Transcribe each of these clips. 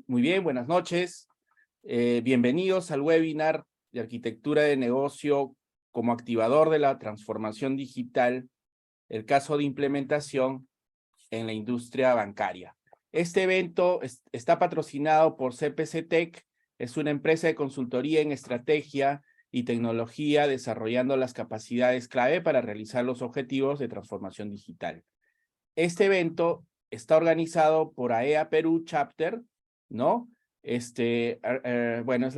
Muy bien, buenas noches. Bienvenidos al webinar de Arquitectura de Negocio como activador de la transformación digital, el caso de implementación en la industria bancaria. Este evento está patrocinado por CPC Tech, es una empresa de consultoría en estrategia y tecnología desarrollando las capacidades clave para realizar los objetivos de transformación digital. Este evento está organizado por AEA Perú Chapter, ¿no? Bueno,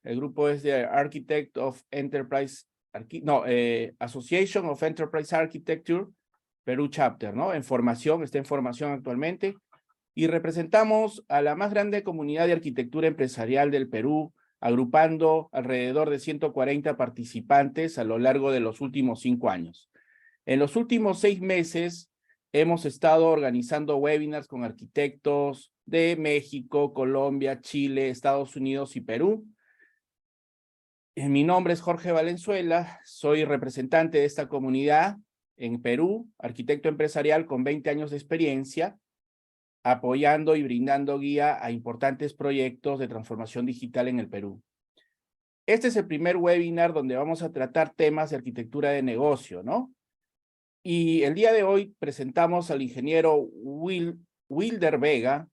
el grupo es de Architect of Enterprise, Association of Enterprise Architecture, Perú Chapter, ¿no? Está en formación actualmente. Y representamos a la más grande comunidad de arquitectura empresarial del Perú, agrupando alrededor de 140 participantes a lo largo de los últimos 5 años. En los últimos 6 meses, hemos estado organizando webinars con arquitectos de México, Colombia, Chile, Estados Unidos y Perú. Mi nombre es Jorge Valenzuela, soy representante de esta comunidad en Perú, arquitecto empresarial con 20 años de experiencia, apoyando y brindando guía a importantes proyectos de transformación digital en el Perú. Este es el primer webinar donde vamos a tratar temas de arquitectura de negocio, ¿no? Y el día de hoy presentamos al ingeniero Wilder Vega.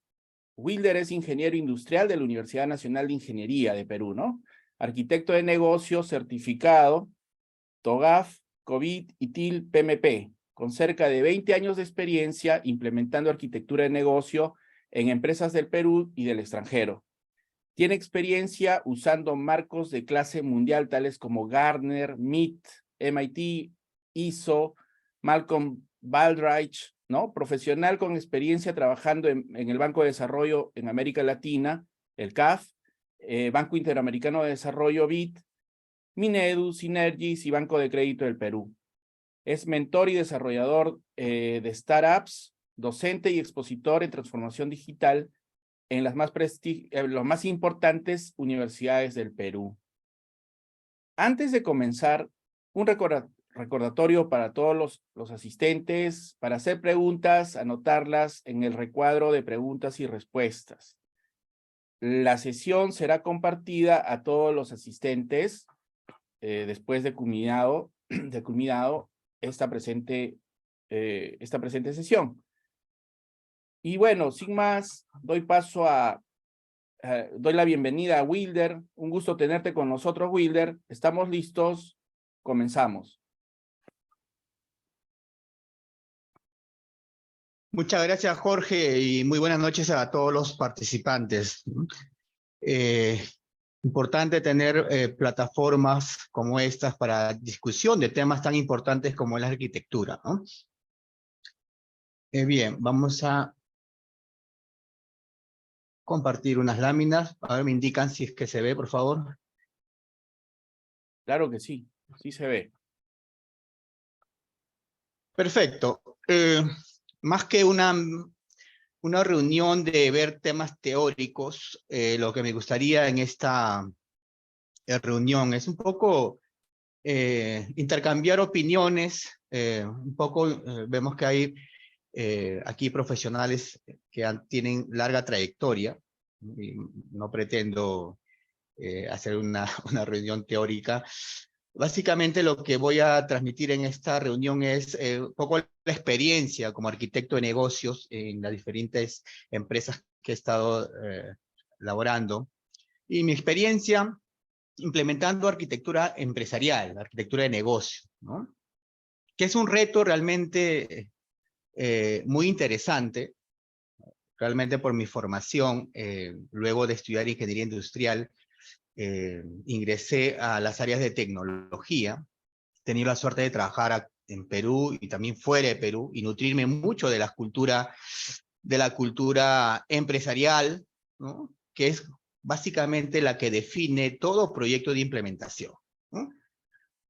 Wilder es ingeniero industrial de la Universidad Nacional de Ingeniería de Perú, ¿no? Arquitecto de negocios certificado, TOGAF, COVID y TIL PMP, con cerca de 20 años de experiencia implementando arquitectura de negocio en empresas del Perú y del extranjero. Tiene experiencia usando marcos de clase mundial tales como Gartner, MIT, MIT, ISO, Malcolm Baldrige, ¿no? Profesional con experiencia trabajando en el Banco de Desarrollo en América Latina, el CAF, Banco Interamericano de Desarrollo, BID, Minedu, Synergis y Banco de Crédito del Perú. Es mentor y desarrollador de startups, docente y expositor en transformación digital en las más importantes universidades del Perú. Antes de comenzar, un recordatorio para todos los asistentes, para hacer preguntas, anotarlas en el recuadro de preguntas y respuestas. La sesión será compartida a todos los asistentes después de culminado esta presente sesión. Y bueno, sin más, doy la bienvenida a Wilder. Un gusto tenerte con nosotros, Wilder. ¿Estamos listos? Comenzamos. Muchas gracias, Jorge, y muy buenas noches a todos los participantes. Importante tener plataformas como estas para discusión de temas tan importantes como la arquitectura, ¿no? Bien, vamos a compartir unas láminas. A ver, me indican si es que se ve, por favor. Claro que sí, sí se ve. Perfecto. Más que una reunión de ver temas teóricos, lo que me gustaría en esta reunión es un poco intercambiar opiniones, vemos que hay aquí profesionales que tienen larga trayectoria, y no pretendo hacer una reunión teórica. Básicamente lo que voy a transmitir en esta reunión es un poco la experiencia como arquitecto de negocios en las diferentes empresas que he estado laborando, y mi experiencia implementando arquitectura empresarial, arquitectura de negocio, ¿no? Que es un reto realmente muy interesante, realmente por mi formación, luego de estudiar ingeniería industrial, ingresé a las áreas de tecnología, he tenido la suerte de trabajar en Perú y también fuera de Perú, y nutrirme mucho de la cultura empresarial, ¿no? Que es básicamente la que define todo proyecto de implementación, ¿no?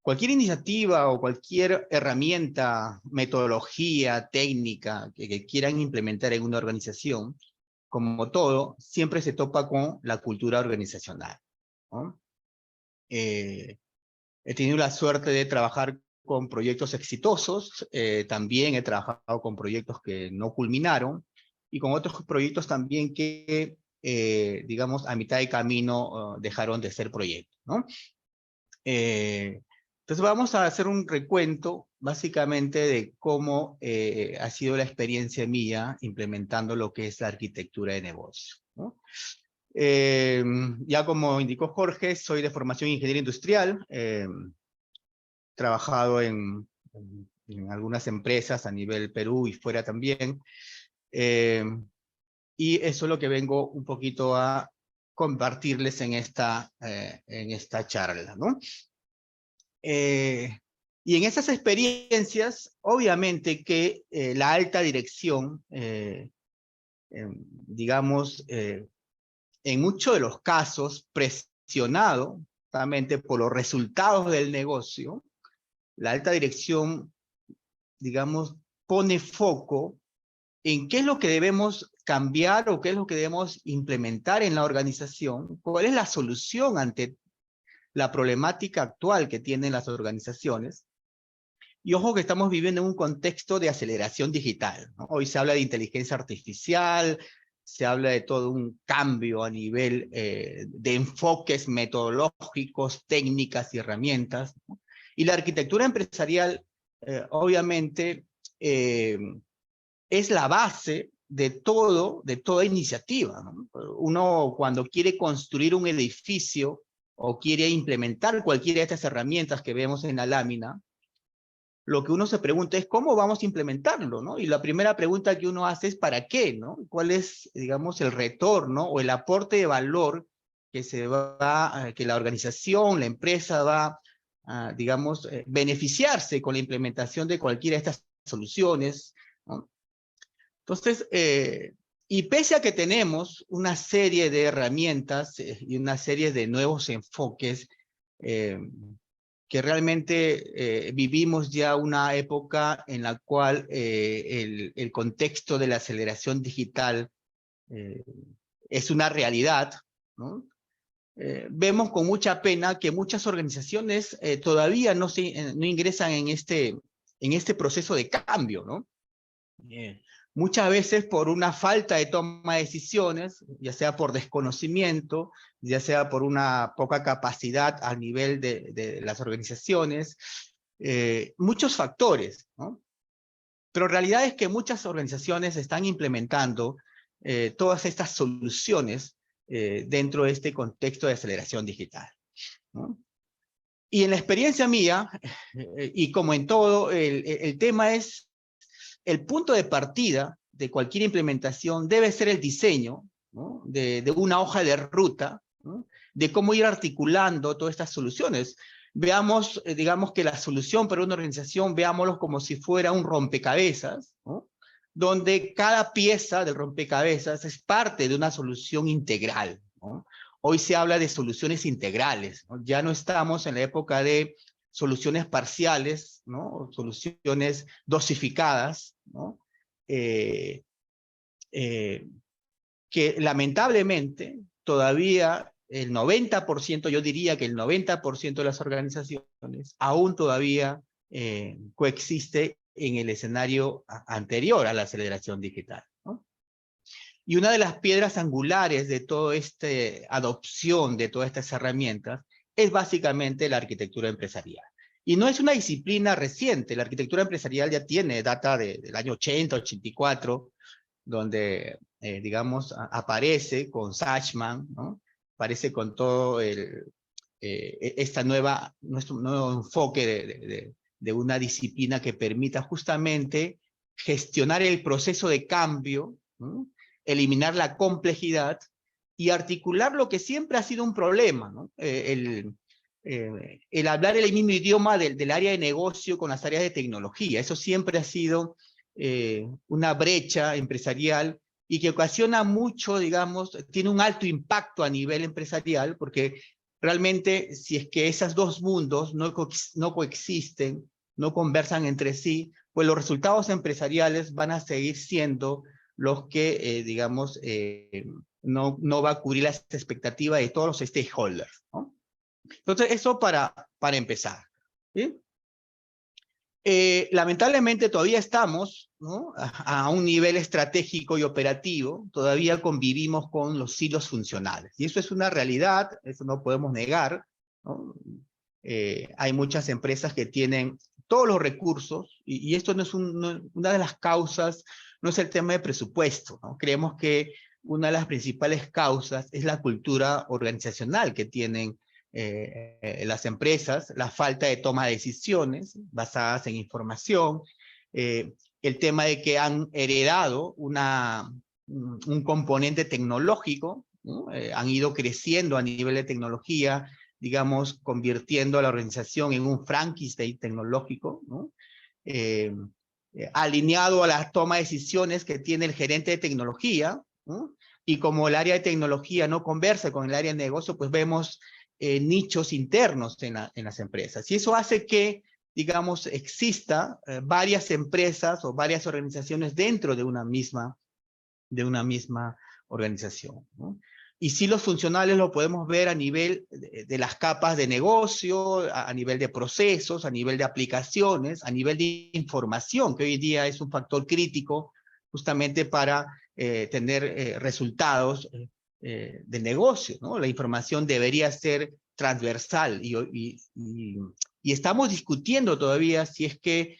Cualquier iniciativa o cualquier herramienta, metodología, técnica que quieran implementar en una organización, como todo, siempre se topa con la cultura organizacional, ¿no? He tenido la suerte de trabajar con proyectos exitosos, también he trabajado con proyectos que no culminaron, y con otros proyectos también que digamos, a mitad de camino dejaron de ser proyectos, ¿no? Entonces vamos a hacer un recuento básicamente de cómo ha sido la experiencia mía implementando lo que es la arquitectura de negocio, ¿no? Ya como indicó Jorge, soy de formación ingeniero industrial, trabajado en algunas empresas a nivel Perú y fuera también, y eso es lo que vengo un poquito a compartirles en esta charla, ¿no? Y en esas experiencias, obviamente que la alta dirección, digamos, en muchos de los casos, presionado justamente por los resultados del negocio, la alta dirección, digamos, pone foco en qué es lo que debemos cambiar o qué es lo que debemos implementar en la organización, cuál es la solución ante la problemática actual que tienen las organizaciones. Y ojo que estamos viviendo en un contexto de aceleración digital, ¿no? Hoy se habla de inteligencia artificial, se habla de todo un cambio a nivel de enfoques metodológicos, técnicas y herramientas, ¿no? Y la arquitectura empresarial, obviamente, es la base de toda iniciativa, ¿no? Uno cuando quiere construir un edificio o quiere implementar cualquiera de estas herramientas que vemos en la lámina, lo que uno se pregunta es cómo vamos a implementarlo, ¿no? Y la primera pregunta que uno hace es ¿para qué, no? ¿Cuál es, digamos, el retorno o el aporte de valor que que la organización, la empresa va a, digamos, beneficiarse con la implementación de cualquiera de estas soluciones, ¿no? Entonces, y pese a que tenemos una serie de herramientas y una serie de nuevos enfoques, que realmente vivimos ya una época en la cual el contexto de la aceleración digital es una realidad, ¿no? Vemos con mucha pena que muchas organizaciones todavía no ingresan en este proceso de cambio, ¿no? Muchas veces por una falta de toma de decisiones, ya sea por desconocimiento, ya sea por una poca capacidad a nivel de las organizaciones, muchos factores, ¿no? Pero la realidad es que muchas organizaciones están implementando todas estas soluciones dentro de este contexto de aceleración digital, ¿no? Y en la experiencia mía, y como en todo, el tema es el punto de partida de cualquier implementación debe ser el diseño, ¿no? de una hoja de ruta, ¿no? De cómo ir articulando todas estas soluciones. Veamos, digamos que la solución para una organización, veámoslo como si fuera un rompecabezas, ¿no? Donde cada pieza del rompecabezas es parte de una solución integral, ¿no? Hoy se habla de soluciones integrales, ¿no? Ya no estamos en la época de soluciones parciales, ¿no? Soluciones dosificadas, ¿no? Que lamentablemente todavía el 90%, yo diría que el 90% de las organizaciones aún todavía coexiste en el escenario anterior a la aceleración digital, ¿no? Y una de las piedras angulares de toda esta adopción de todas estas herramientas es básicamente la arquitectura empresarial. Y no es una disciplina reciente, la arquitectura empresarial ya tiene data del año 80, 84, donde, digamos, aparece con Sachsman, ¿no? Aparece con todo nuestro nuevo enfoque de una disciplina que permita justamente gestionar el proceso de cambio, ¿no? Eliminar la complejidad y articular lo que siempre ha sido un problema, ¿no? El hablar el mismo idioma del área de negocio con las áreas de tecnología. Eso siempre ha sido una brecha empresarial y que ocasiona mucho, digamos, tiene un alto impacto a nivel empresarial, porque realmente si es que esos dos mundos no coexisten, no conversan entre sí, pues los resultados empresariales van a seguir siendo los que, digamos, no va a cubrir las expectativas de todos los stakeholders, ¿no? Entonces, eso para empezar, ¿sí? Lamentablemente todavía estamos, ¿no?, a un nivel estratégico y operativo, todavía convivimos con los silos funcionales. Y eso es una realidad, eso no podemos negar, ¿no? Hay muchas empresas que tienen todos los recursos, y esto no es una de las causas, no es el tema de presupuesto, ¿no? Creemos que una de las principales causas es la cultura organizacional que tienen las empresas, la falta de toma de decisiones basadas en información, el tema de que han heredado un componente tecnológico, ¿no? Han ido creciendo a nivel de tecnología, digamos, convirtiendo a la organización en un Frankenstein tecnológico, ¿no? Alineado a la toma de decisiones que tiene el gerente de tecnología, ¿no? Y como el área de tecnología no conversa con el área de negocio, pues vemos nichos internos en las empresas. Y eso hace que, digamos, exista varias empresas o varias organizaciones dentro de una misma organización, ¿no? Y si los funcionales lo podemos ver a nivel de las capas de negocio, a nivel de procesos, a nivel de aplicaciones, a nivel de información, que hoy en día es un factor crítico justamente para tener resultados de negocio, ¿no? La información debería ser transversal y estamos discutiendo todavía si es que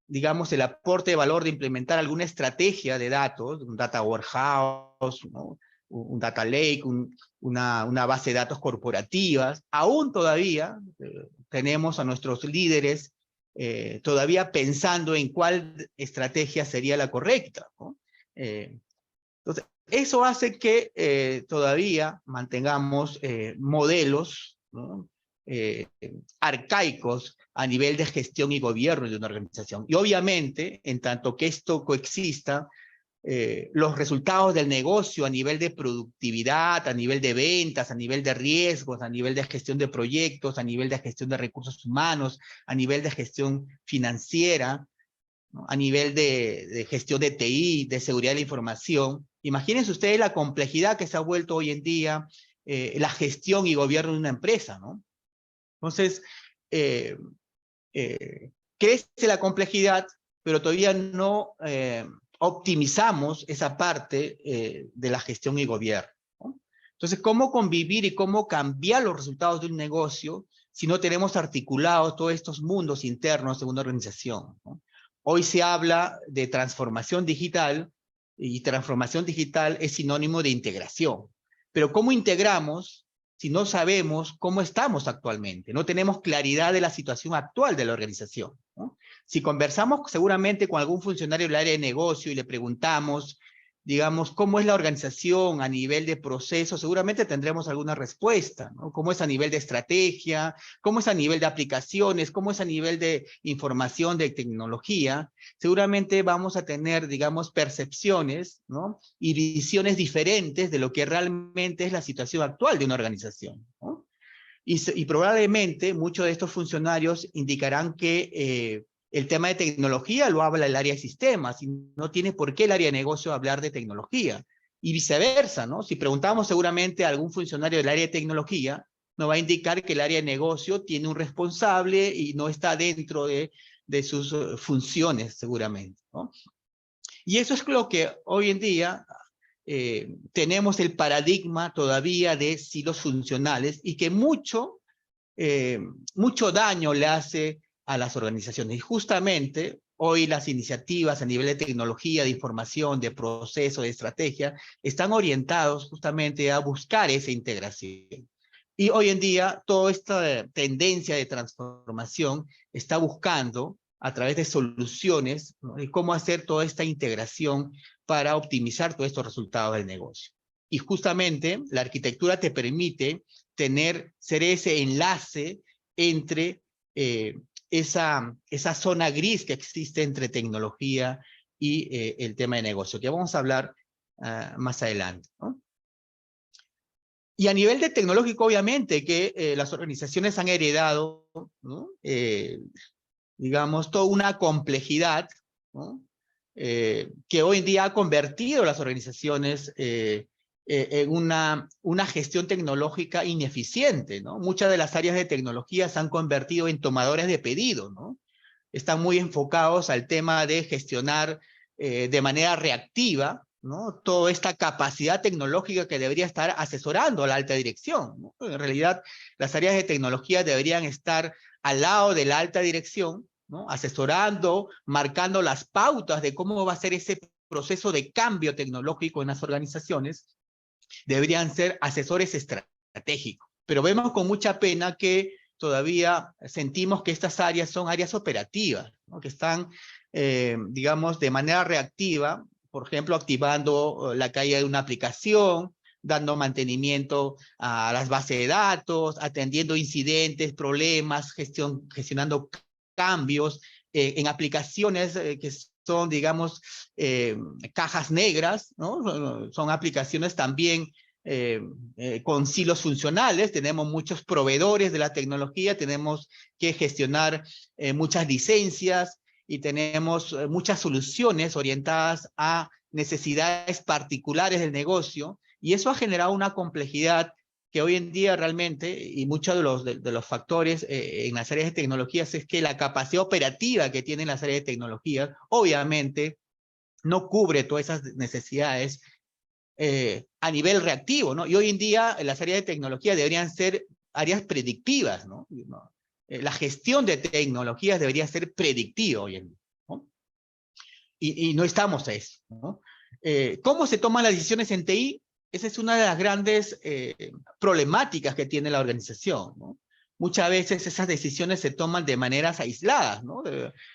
digamos, el aporte de valor de implementar alguna estrategia de datos, un data warehouse, ¿no?, un data lake, una base de datos corporativas. Aún todavía tenemos a nuestros líderes todavía pensando en cuál estrategia sería la correcta, ¿no? Entonces, eso hace que todavía mantengamos modelos, ¿no?, arcaicos a nivel de gestión y gobierno de una organización. Y obviamente, en tanto que esto coexista, los resultados del negocio a nivel de productividad, a nivel de ventas, a nivel de riesgos, a nivel de gestión de proyectos, a nivel de gestión de recursos humanos, a nivel de gestión financiera, ¿no?, a nivel de gestión de TI, de seguridad de la información. Imagínense ustedes la complejidad que se ha vuelto hoy en día la gestión y gobierno de una empresa, ¿no? Entonces, crece la complejidad, pero todavía no optimizamos esa parte de la gestión y gobierno, ¿no? Entonces, ¿cómo convivir y cómo cambiar los resultados de un negocio si no tenemos articulados todos estos mundos internos de una organización, ¿no? Hoy se habla de transformación digital, y transformación digital es sinónimo de integración. Pero ¿cómo integramos si no sabemos cómo estamos actualmente? No tenemos claridad de la situación actual de la organización, ¿no? Si conversamos seguramente con algún funcionario del área de negocio y le preguntamos, digamos, cómo es la organización a nivel de proceso, seguramente tendremos alguna respuesta, ¿no? Cómo es a nivel de estrategia, cómo es a nivel de aplicaciones, cómo es a nivel de información, de tecnología. Seguramente vamos a tener, digamos, percepciones, ¿no?, y visiones diferentes de lo que realmente es la situación actual de una organización, ¿no? Y probablemente muchos de estos funcionarios indicarán que el tema de tecnología lo habla el área de sistemas, y no tiene por qué el área de negocio hablar de tecnología. Y viceversa, ¿no? Si preguntamos seguramente a algún funcionario del área de tecnología, nos va a indicar que el área de negocio tiene un responsable y no está dentro de sus funciones, seguramente, ¿no? Y eso es lo que hoy en día tenemos el paradigma todavía de silos funcionales, y que mucho daño le hace a las organizaciones. Y justamente hoy las iniciativas a nivel de tecnología, de información, de proceso, de estrategia, están orientados justamente a buscar esa integración. Y hoy en día toda esta tendencia de transformación está buscando a través de soluciones, ¿no?, de cómo hacer toda esta integración para optimizar todos estos resultados del negocio. Y justamente la arquitectura te permite ser ese enlace entre esa zona gris que existe entre tecnología y el tema de negocio, que vamos a hablar más adelante, ¿no? Y a nivel de tecnológico, obviamente, que las organizaciones han heredado, ¿no?, digamos, toda una complejidad, ¿no?, que hoy en día ha convertido las organizaciones en una gestión tecnológica ineficiente, ¿no? Muchas de las áreas de tecnología se han convertido en tomadores de pedido, ¿no? están muy enfocados al tema de gestionar de manera reactiva, ¿no? Toda esta capacidad tecnológica que debería estar asesorando a la alta dirección, ¿no? En realidad, las áreas de tecnología deberían estar al lado de la alta dirección, ¿no? Asesorando, marcando las pautas de cómo va a ser ese proceso de cambio tecnológico en las organizaciones. Deberían ser asesores estratégicos. Pero vemos con mucha pena que todavía sentimos que estas áreas son áreas operativas, ¿no? Que están, digamos, de manera reactiva, por ejemplo, activando la caída de una aplicación, dando mantenimiento a las bases de datos, atendiendo incidentes, problemas, gestionando cambios en aplicaciones que son, digamos, cajas negras, ¿no? Son aplicaciones también con silos funcionales. Tenemos muchos proveedores de la tecnología, tenemos que gestionar muchas licencias y tenemos muchas soluciones orientadas a necesidades particulares del negocio, y eso ha generado una complejidad que hoy en día realmente, y muchos de los factores en las áreas de tecnologías, es que la capacidad operativa que tienen las áreas de tecnología, obviamente, no cubre todas esas necesidades a nivel reactivo, ¿no? Y hoy en día las áreas de tecnología deberían ser áreas predictivas, ¿no? La gestión de tecnologías debería ser predictiva hoy en día, ¿no? Y no estamos a eso, ¿no? ¿Cómo se toman las decisiones en TI? Esa es una de las grandes problemáticas que tiene la organización, ¿no? Muchas veces esas decisiones se toman de maneras aisladas, ¿no?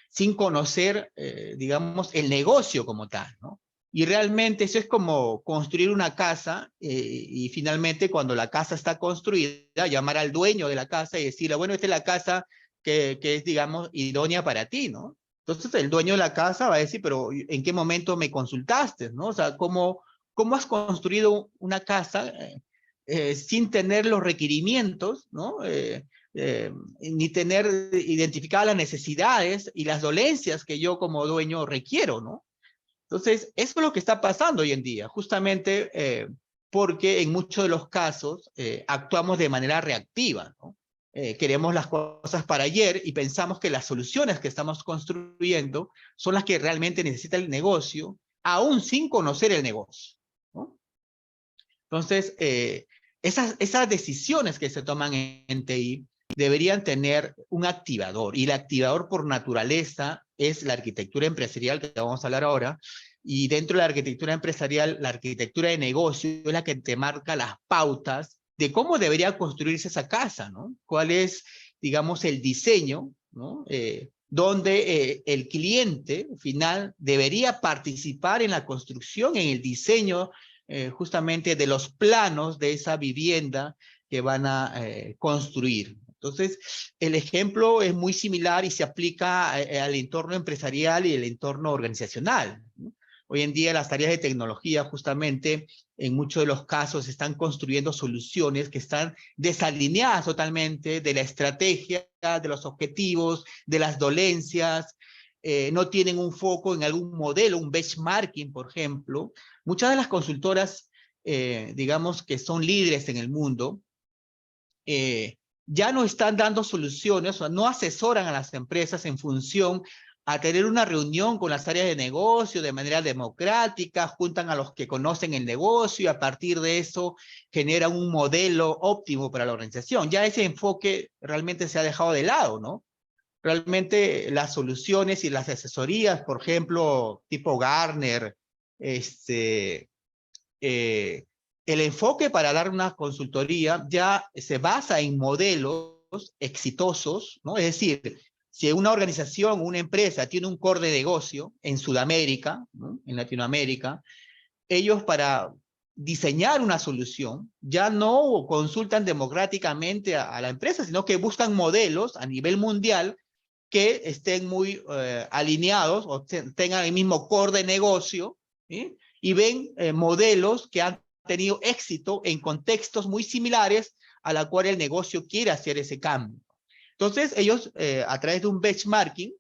Sin conocer, digamos, el negocio como tal, ¿no? Y realmente eso es como construir una casa y finalmente cuando la casa está construida, llamar al dueño de la casa y decirle, bueno, esta es la casa que es, digamos, idónea para ti, ¿no? Entonces el dueño de la casa va a decir, pero ¿en qué momento me consultaste, no? O sea, ¿cómo has construido una casa sin tener los requerimientos, ¿no? Ni tener identificadas las necesidades y las dolencias que yo como dueño requiero, ¿no? Entonces, eso es lo que está pasando hoy en día, justamente porque en muchos de los casos actuamos de manera reactiva, ¿no? Queremos las cosas para ayer y pensamos que las soluciones que estamos construyendo son las que realmente necesita el negocio, aún sin conocer el negocio, ¿no? Entonces, esas decisiones que se toman en TI deberían tener un activador, y el activador por naturaleza es la arquitectura empresarial, que vamos a hablar ahora, y dentro de la arquitectura empresarial, la arquitectura de negocio es la que te marca las pautas de cómo debería construirse esa casa, ¿no? Cuál es, digamos, el diseño, ¿no? Donde el cliente final debería participar en la construcción, en el diseño justamente de los planos de esa vivienda que van a construir. Entonces, el ejemplo es muy similar y se aplica al entorno empresarial y el entorno organizacional, ¿no? Hoy en día las áreas de tecnología justamente en muchos de los casos están construyendo soluciones que están desalineadas totalmente de la estrategia, de los objetivos, de las dolencias, no tienen un foco en algún modelo, un benchmarking, por ejemplo. Muchas de las consultoras, digamos, que son líderes en el mundo, ya no están dando soluciones, o sea, no asesoran a las empresas en función a tener una reunión con las áreas de negocio de manera democrática, juntan a los que conocen el negocio y a partir de eso generan un modelo óptimo para la organización. Ya ese enfoque realmente se ha dejado de lado, ¿no? Realmente las soluciones y las asesorías, por ejemplo, tipo Gartner, el enfoque para dar una consultoría ya se basa en modelos exitosos, ¿no? Es decir, si una organización, una empresa tiene un core de negocio en Sudamérica, ¿no? En Latinoamérica, ellos para diseñar una solución ya no consultan democráticamente a la empresa, sino que buscan modelos a nivel mundial que estén muy alineados o tengan el mismo core de negocio, ¿sí? Y ven modelos que han tenido éxito en contextos muy similares a la cual el negocio quiere hacer ese cambio. Entonces ellos a través de un benchmarking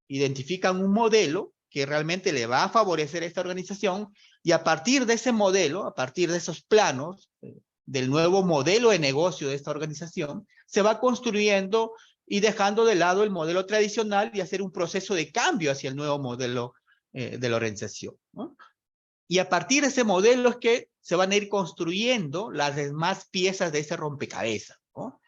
identifican un modelo que realmente le va a favorecer a esta organización y a partir de ese modelo, a partir de esos planos del nuevo modelo de negocio de esta organización, se va construyendo y dejando de lado el modelo tradicional y hacer un proceso de cambio hacia el nuevo modelo de la organización, ¿no? Y a partir de ese modelo es que se van a ir construyendo las demás piezas de ese rompecabezas, ¿no?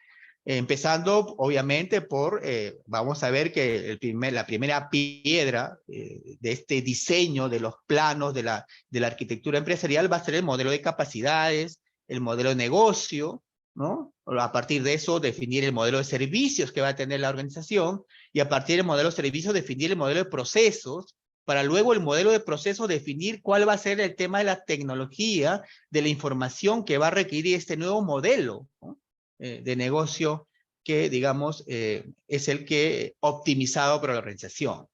Empezando, obviamente, por, vamos a ver que la primera piedra de este diseño de los planos de la arquitectura empresarial va a ser el modelo de capacidades, el modelo de negocio, ¿no? A partir de eso, definir el modelo de servicios que va a tener la organización, y a partir del modelo de servicios, definir el modelo de procesos, para luego el modelo de procesos definir cuál va a ser el tema de la tecnología, de la información que va a requerir este nuevo modelo, ¿no? De negocio que, digamos, es el que optimizado para la organización.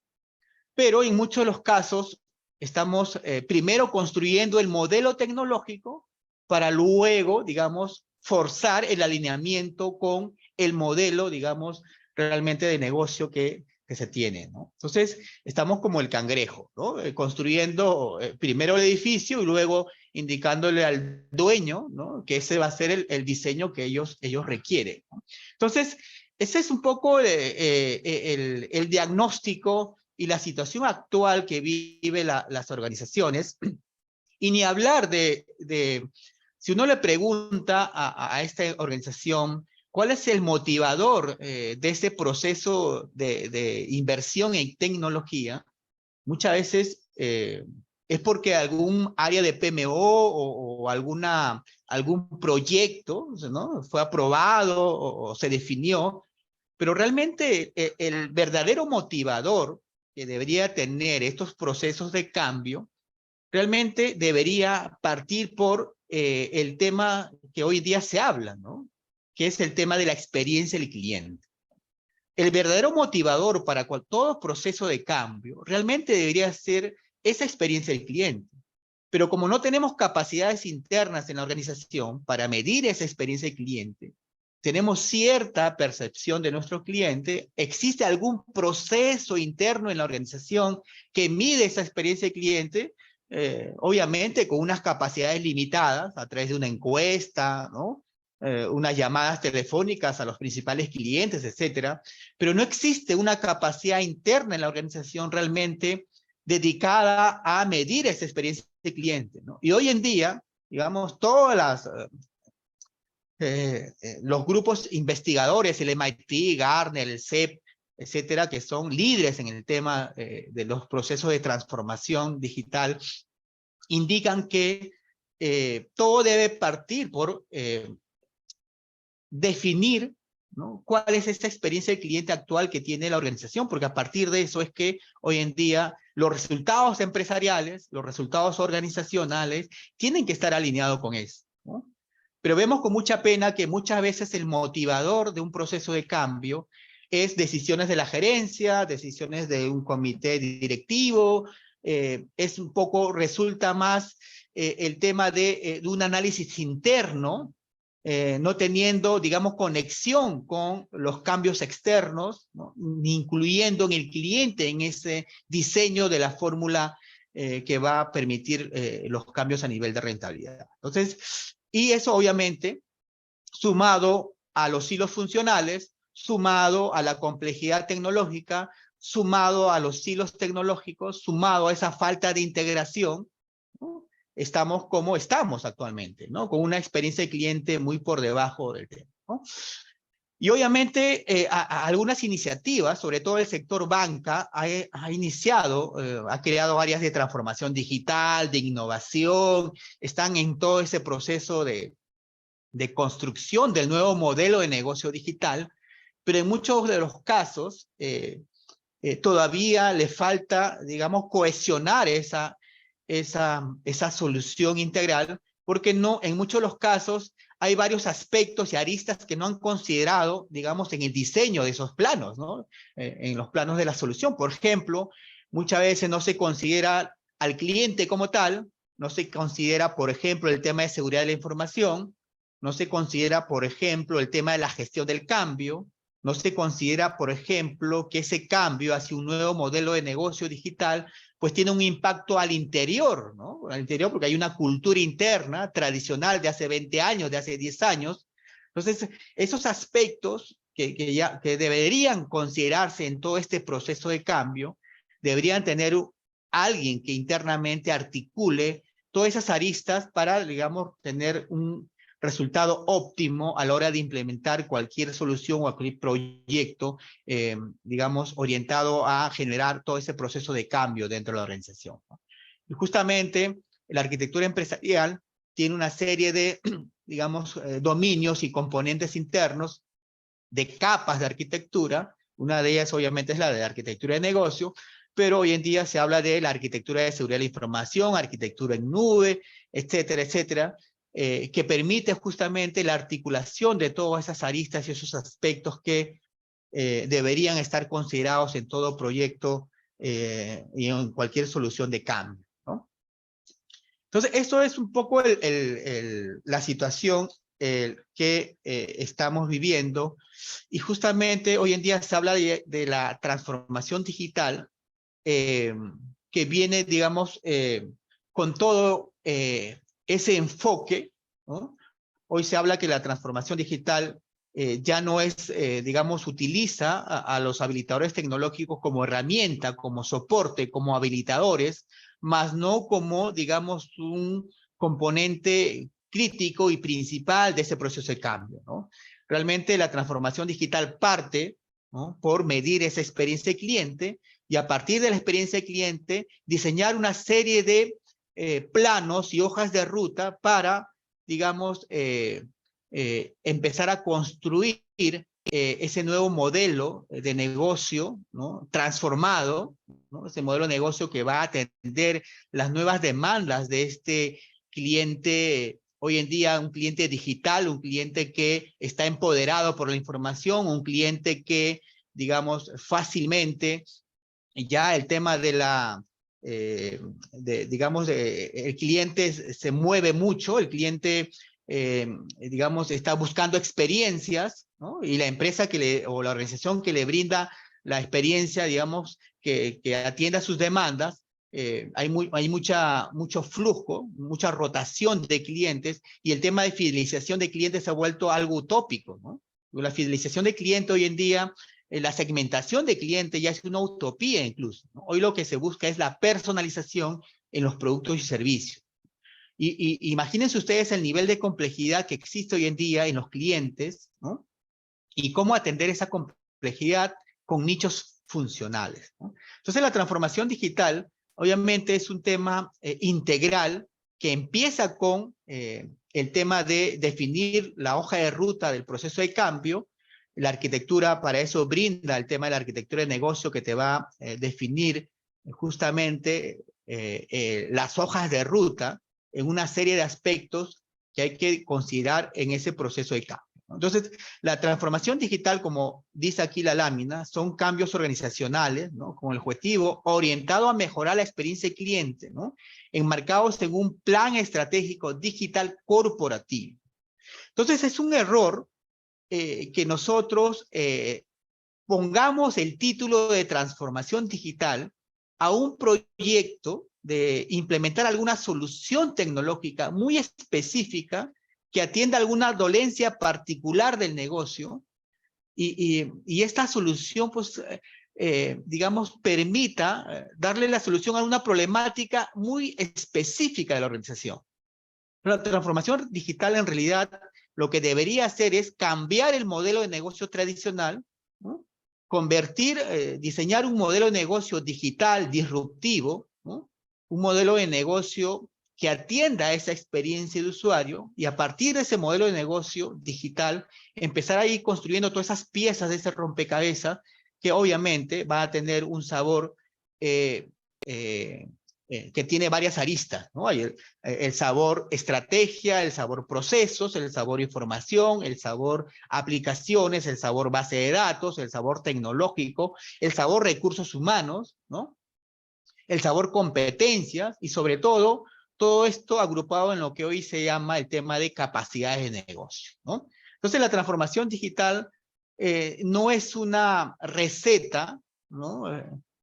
Pero en muchos de los casos estamos primero construyendo el modelo tecnológico para luego, digamos, forzar el alineamiento con el modelo, digamos, realmente de negocio que se tiene, ¿no? Entonces, estamos como el cangrejo, ¿no? Construyendo primero el edificio y luego indicándole al dueño, ¿no? Que ese va a ser el diseño que ellos requieren, ¿no? Entonces, ese es un poco el diagnóstico y la situación actual que vive las organizaciones. Y ni hablar si uno le pregunta a esta organización cuál es el motivador de ese proceso de inversión en tecnología, muchas veces es porque algún área de PMO o algún proyecto, ¿no? Fue aprobado o se definió, pero realmente el verdadero motivador que debería tener estos procesos de cambio realmente debería partir por el tema que hoy día se habla, ¿no? Que es el tema de la experiencia del cliente. El verdadero motivador para todo proceso de cambio realmente debería ser esa experiencia del cliente. Pero como no tenemos capacidades internas en la organización para medir esa experiencia del cliente, tenemos cierta percepción de nuestro cliente, existe algún proceso interno en la organización que mide esa experiencia del cliente, obviamente con unas capacidades limitadas a través de una encuesta, ¿no? Unas llamadas telefónicas a los principales clientes, etcétera, pero no existe una capacidad interna en la organización realmente dedicada a medir esa experiencia de cliente, ¿no? Y hoy en día, digamos, los grupos investigadores, el MIT, Gartner, el CEP, etcétera, que son líderes en el tema de los procesos de transformación digital, indican que todo debe partir por definir, ¿no? ¿Cuál es esta experiencia del cliente actual que tiene la organización? Porque a partir de eso es que hoy en día los resultados empresariales, los resultados organizacionales, tienen que estar alineados con eso, ¿no? Pero vemos con mucha pena que muchas veces el motivador de un proceso de cambio es decisiones de la gerencia, decisiones de un comité directivo, es un poco, resulta más el tema de un análisis interno, no teniendo, digamos, conexión con los cambios externos, ¿no? Ni incluyendo en el cliente en ese diseño de la fórmula que va a permitir los cambios a nivel de rentabilidad. Entonces, y eso obviamente, sumado a los hilos funcionales, sumado a la complejidad tecnológica, sumado a los hilos tecnológicos, sumado a esa falta de integración, ¿no? Estamos como estamos actualmente, ¿no? Con una experiencia de cliente muy por debajo del tema, ¿no? Y obviamente algunas iniciativas, sobre todo el sector banca, ha iniciado, ha creado áreas de transformación digital, de innovación, están en todo ese proceso de construcción del nuevo modelo de negocio digital, pero en muchos de los casos todavía le falta, digamos, cohesionar esa solución integral, porque no, en muchos de los casos hay varios aspectos y aristas que no han considerado, digamos, en el diseño de esos planos, ¿no? En los planos de la solución. Por ejemplo, muchas veces no se considera al cliente como tal, no se considera, por ejemplo, el tema de seguridad de la información, no se considera, por ejemplo, el tema de la gestión del cambio, no se considera, por ejemplo, que ese cambio hacia un nuevo modelo de negocio digital pues tiene un impacto al interior, ¿no? Al interior porque hay una cultura interna tradicional de hace 20 años, de hace 10 años. Entonces, esos aspectos que deberían considerarse en todo este proceso de cambio, deberían tener alguien que internamente articule todas esas aristas para, digamos, tener un resultado óptimo a la hora de implementar cualquier solución o cualquier proyecto, digamos, orientado a generar todo ese proceso de cambio dentro de la organización, ¿no? Y justamente la arquitectura empresarial tiene una serie de, digamos, dominios y componentes internos de capas de arquitectura. Una de ellas obviamente es la de arquitectura de negocio, pero hoy en día se habla de la arquitectura de seguridad de la información, arquitectura en nube, etcétera, etcétera, que permite justamente la articulación de todas esas aristas y esos aspectos que deberían estar considerados en todo proyecto y en cualquier solución de cambio, ¿no? Entonces, esto es un poco la situación que estamos viviendo, y justamente hoy en día se habla de la transformación digital que viene, digamos, con todo ese enfoque, ¿no? Hoy se habla que la transformación digital ya no es, digamos, utiliza a los habilitadores tecnológicos como herramienta, como soporte, como habilitadores, más no como, digamos, un componente crítico y principal de ese proceso de cambio, ¿no? Realmente la transformación digital parte, ¿no?, por medir esa experiencia de cliente, y a partir de la experiencia de cliente diseñar una serie de planos y hojas de ruta para, digamos, empezar a construir ese nuevo modelo de negocio, ¿no?, transformado, ¿no?, ese modelo de negocio que va a atender las nuevas demandas de este cliente, hoy en día un cliente digital, un cliente que está empoderado por la información, un cliente que, digamos, fácilmente ya el tema de la, digamos, el cliente se mueve mucho, el cliente, digamos, está buscando experiencias, ¿no? Y la empresa o la organización que le brinda la experiencia, digamos, que atienda sus demandas, hay mucho flujo, mucha rotación de clientes, y el tema de fidelización de clientes se ha vuelto algo utópico, ¿no? La fidelización de cliente hoy en día, la segmentación de cliente ya es una utopía incluso, ¿no? Hoy lo que se busca es la personalización en los productos y servicios. Y imagínense ustedes el nivel de complejidad que existe hoy en día en los clientes, ¿no?, y cómo atender esa complejidad con nichos funcionales, ¿no? Entonces la transformación digital obviamente es un tema integral que empieza con el tema de definir la hoja de ruta del proceso de cambio. La arquitectura para eso brinda el tema de la arquitectura de negocio, que te va a definir justamente las hojas de ruta en una serie de aspectos que hay que considerar en ese proceso de cambio. Entonces, la transformación digital, como dice aquí la lámina, son cambios organizacionales, ¿no?, con el objetivo orientado a mejorar la experiencia del cliente, ¿no?, enmarcados en un plan estratégico digital corporativo. Entonces, es un error que nosotros pongamos el título de transformación digital a un proyecto de implementar alguna solución tecnológica muy específica que atienda alguna dolencia particular del negocio, y esta solución, pues, digamos, permita darle la solución a una problemática muy específica de la organización. La transformación digital en realidad lo que debería hacer es cambiar el modelo de negocio tradicional, ¿no?, diseñar un modelo de negocio digital disruptivo, ¿no?, un modelo de negocio que atienda a esa experiencia de usuario, y a partir de ese modelo de negocio digital empezar a ir construyendo todas esas piezas de ese rompecabezas que obviamente va a tener un sabor que tiene varias aristas, ¿no? Hay el sabor estrategia, el sabor procesos, el sabor información, el sabor aplicaciones, el sabor base de datos, el sabor tecnológico, el sabor recursos humanos, ¿no?, el sabor competencias, y sobre todo esto agrupado en lo que hoy se llama el tema de capacidades de negocio, ¿no? Entonces la transformación digital no es una receta, ¿no?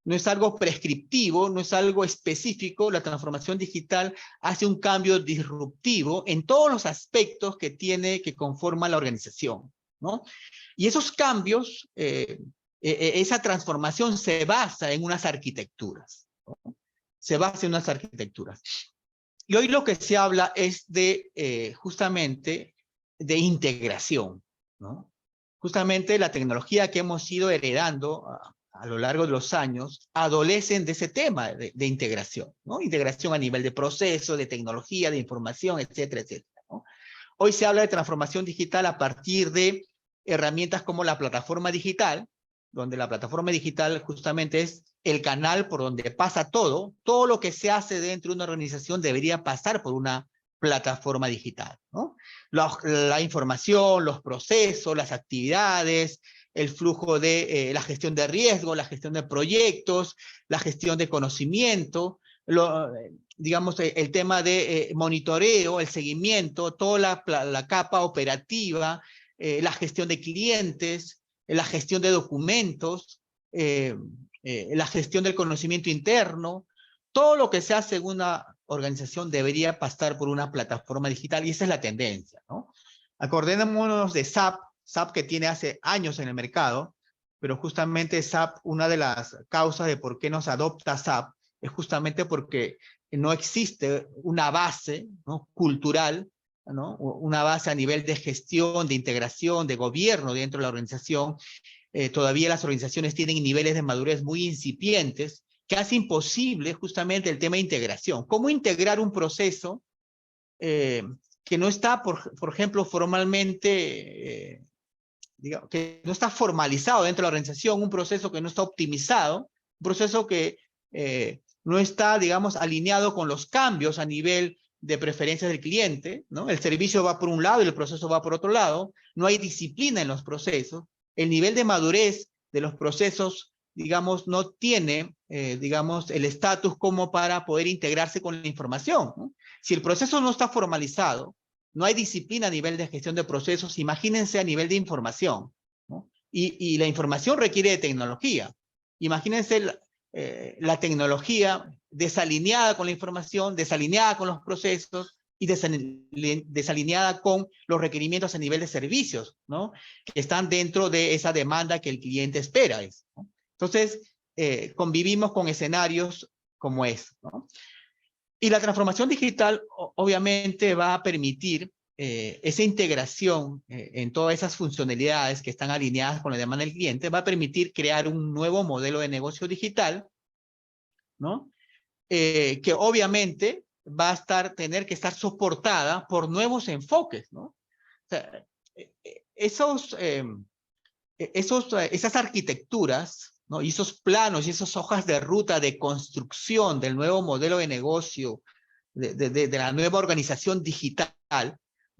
No es algo prescriptivo, no es algo específico. La transformación digital hace un cambio disruptivo en todos los aspectos que conforma la organización. ¿no? Y esos cambios, esa transformación se basa en unas arquitecturas, ¿no? Se basa en unas arquitecturas. Y hoy lo que se habla es de, justamente, de integración, ¿no? Justamente la tecnología que hemos ido heredando a lo largo de los años adolecen de ese tema de integración, ¿no? Integración a nivel de proceso, de tecnología, de información, etcétera, etcétera, ¿no? Hoy se habla de transformación digital a partir de herramientas como la plataforma digital, donde la plataforma digital justamente es el canal por donde pasa todo lo que se hace dentro de una organización debería pasar por una plataforma digital, ¿no? La información, los procesos, las actividades, el flujo de la gestión de riesgo, la gestión de proyectos, la gestión de conocimiento, digamos, el tema de monitoreo, el seguimiento, toda la capa operativa, la gestión de clientes, la gestión de documentos, la gestión del conocimiento interno, todo lo que se hace en una organización debería pasar por una plataforma digital y esa es la tendencia, ¿no? Acordémonos de SAP que tiene hace años en el mercado, pero justamente SAP, una de las causas de por qué no se adopta SAP es justamente porque no existe una base, ¿no?, cultural, ¿no?, una base a nivel de gestión, de integración, de gobierno dentro de la organización. Todavía las organizaciones tienen niveles de madurez muy incipientes que hace imposible justamente el tema de integración. ¿Cómo integrar un proceso que no está, por ejemplo, formalmente, digamos, que no está formalizado dentro de la organización, un proceso que no está optimizado, un proceso que no está, digamos, alineado con los cambios a nivel de preferencias del cliente, ¿no? El servicio va por un lado y el proceso va por otro lado, no hay disciplina en los procesos, el nivel de madurez de los procesos, digamos, no tiene, digamos, el estatus como para poder integrarse con la información, ¿no? Si el proceso no está formalizado, no hay disciplina a nivel de gestión de procesos, imagínense a nivel de información, ¿no? Y la información requiere de tecnología. Imagínense la tecnología desalineada con la información, desalineada con los procesos y desalineada con los requerimientos a nivel de servicios, ¿no?, que están dentro de esa demanda que el cliente espera, ¿no? Entonces, convivimos con escenarios como es, ¿no? Y la transformación digital obviamente va a permitir esa integración en todas esas funcionalidades que están alineadas con la demanda del cliente, va a permitir crear un nuevo modelo de negocio digital, ¿no?, que obviamente va a tener que estar soportada por nuevos enfoques, ¿no? O sea, esas arquitecturas, ¿no?, y esos planos y esas hojas de ruta de construcción del nuevo modelo de negocio, de la nueva organización digital,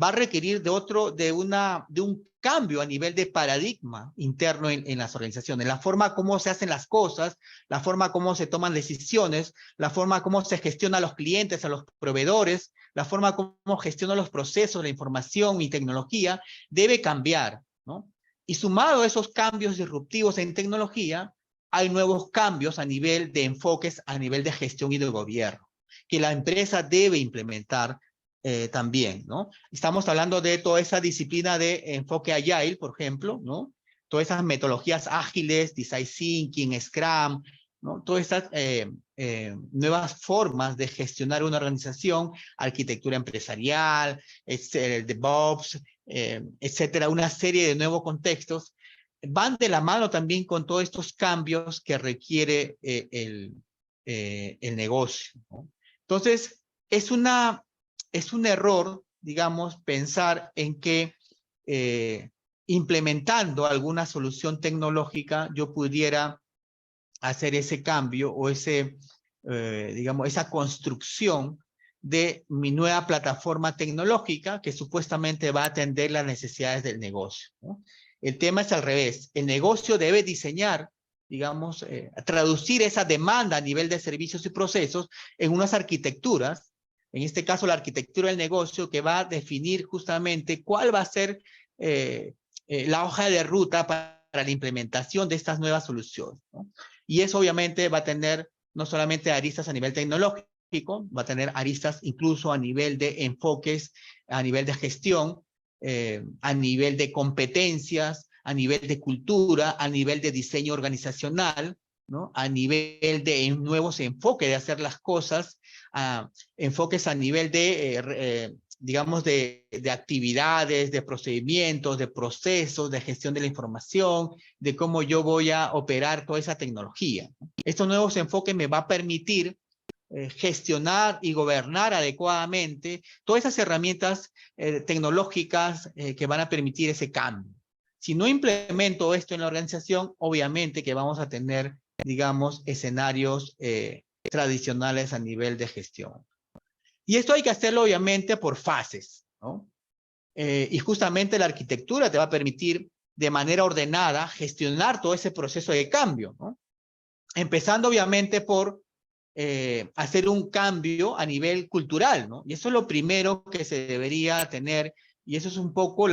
va a requerir de un cambio a nivel de paradigma interno en las organizaciones, la forma como se hacen las cosas, la forma como se toman decisiones, la forma como se gestiona a los clientes, a los proveedores, la forma como gestiona los procesos, la información y tecnología, debe cambiar, ¿no? Y sumado a esos cambios disruptivos en tecnología, hay nuevos cambios a nivel de enfoques, a nivel de gestión y de gobierno, que la empresa debe implementar también, ¿no? Estamos hablando de toda esa disciplina de enfoque agile, por ejemplo, ¿no? Todas esas metodologías ágiles, design thinking, Scrum, ¿no? Todas estas nuevas formas de gestionar una organización, arquitectura empresarial, el DevOps, etcétera, una serie de nuevos contextos, van de la mano también con todos estos cambios que requiere el negocio, ¿no? Entonces, es un error, digamos, pensar en que implementando alguna solución tecnológica yo pudiera hacer ese cambio o digamos, esa construcción de mi nueva plataforma tecnológica que supuestamente va a atender las necesidades del negocio, ¿no? El tema es al revés. El negocio debe diseñar, digamos, traducir esa demanda a nivel de servicios y procesos en unas arquitecturas, en este caso la arquitectura del negocio, que va a definir justamente cuál va a ser la hoja de ruta para la implementación de estas nuevas soluciones, ¿no? Y eso obviamente va a tener no solamente aristas a nivel tecnológico, va a tener aristas incluso a nivel de enfoques, a nivel de gestión, a nivel de competencias, a nivel de cultura, a nivel de diseño organizacional, ¿no? A nivel de nuevos enfoques de hacer las cosas, enfoques a nivel de, digamos, de actividades, de procedimientos, de procesos, de gestión de la información, de cómo yo voy a operar toda esa tecnología. Estos nuevos enfoques me va a permitir gestionar y gobernar adecuadamente todas esas herramientas tecnológicas que van a permitir ese cambio. Si no implemento esto en la organización, obviamente que vamos a tener, digamos, escenarios tradicionales a nivel de gestión. Y esto hay que hacerlo, obviamente, por fases, ¿no? Y justamente la arquitectura te va a permitir de manera ordenada gestionar todo ese proceso de cambio, ¿no? Empezando, obviamente, por hacer un cambio a nivel cultural, ¿no? Y eso es lo primero que se debería tener, y eso es un poco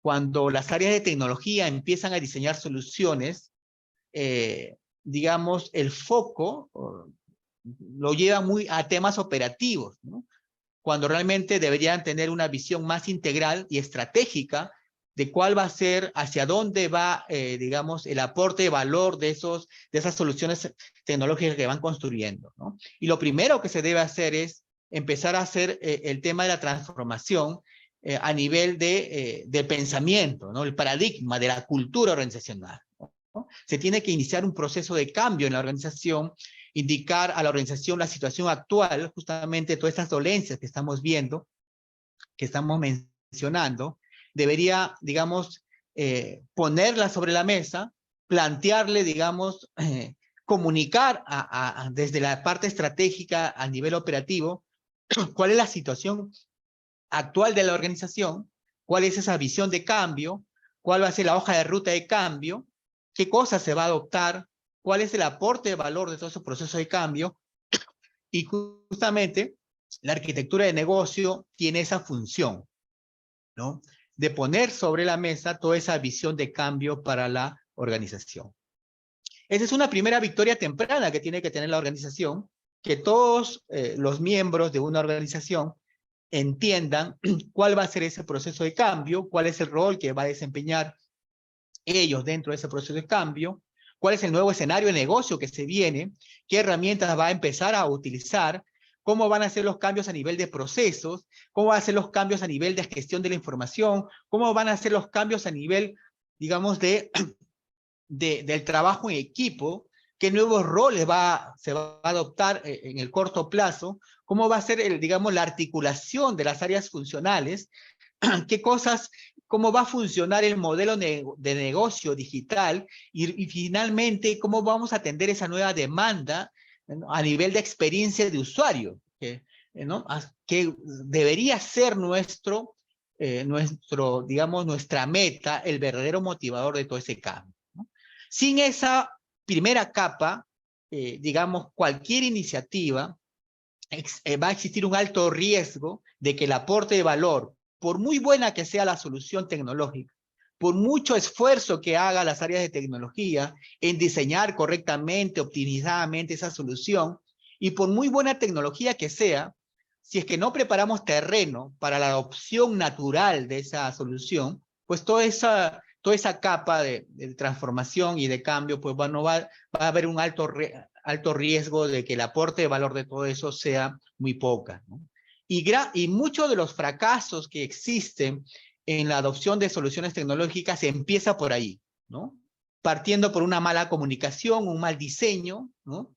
cuando las áreas de tecnología empiezan a diseñar soluciones, digamos, el foco lo lleva muy a temas operativos, ¿no? Cuando realmente deberían tener una visión más integral y estratégica de cuál va a ser, hacia dónde va, digamos, el aporte de valor de esas soluciones tecnológicas que van construyendo, ¿no? Y lo primero que se debe hacer es empezar a hacer el tema de la transformación a nivel de pensamiento, ¿no? El paradigma de la cultura organizacional, ¿no? Se tiene que iniciar un proceso de cambio en la organización, indicar a la organización la situación actual, justamente todas estas dolencias que estamos viendo, que estamos mencionando, debería, digamos, ponerlas sobre la mesa, plantearle, digamos, comunicar desde la parte estratégica a nivel operativo cuál es la situación actual de la organización, cuál es esa visión de cambio, cuál va a ser la hoja de ruta de cambio, qué cosas se va a adoptar, cuál es el aporte de valor de todo ese proceso de cambio, y justamente la arquitectura de negocio tiene esa función, ¿no? De poner sobre la mesa toda esa visión de cambio para la organización. Esa es una primera victoria temprana que tiene que tener la organización, que todos los miembros de una organización entiendan cuál va a ser ese proceso de cambio, cuál es el rol que va a desempeñar ellos dentro de ese proceso de cambio, cuál es el nuevo escenario de negocio que se viene, qué herramientas va a empezar a utilizar, cómo van a ser los cambios a nivel de procesos, cómo van a ser los cambios a nivel de gestión de la información, cómo van a ser los cambios a nivel, digamos, del trabajo en equipo, qué nuevos roles se va a adoptar en el corto plazo, cómo va a ser, digamos, la articulación de las áreas funcionales, qué cosas, cómo va a funcionar el modelo de negocio digital y finalmente cómo vamos a atender esa nueva demanda, ¿no? A nivel de experiencia de usuario, ¿no? Que debería ser digamos, nuestra meta, el verdadero motivador de todo ese cambio, ¿no? Sin esa primera capa, digamos, cualquier iniciativa, va a existir un alto riesgo de que el aporte de valor, por muy buena que sea la solución tecnológica, por mucho esfuerzo que haga las áreas de tecnología en diseñar correctamente, optimizadamente esa solución, y por muy buena tecnología que sea, si es que no preparamos terreno para la adopción natural de esa solución, pues toda esa capa de transformación y de cambio, pues va a haber un alto riesgo de que el aporte de valor de todo eso sea muy poca, ¿no? Y muchos de los fracasos que existen en la adopción de soluciones tecnológicas se empieza por ahí, ¿no? Partiendo por una mala comunicación, un mal diseño, ¿no?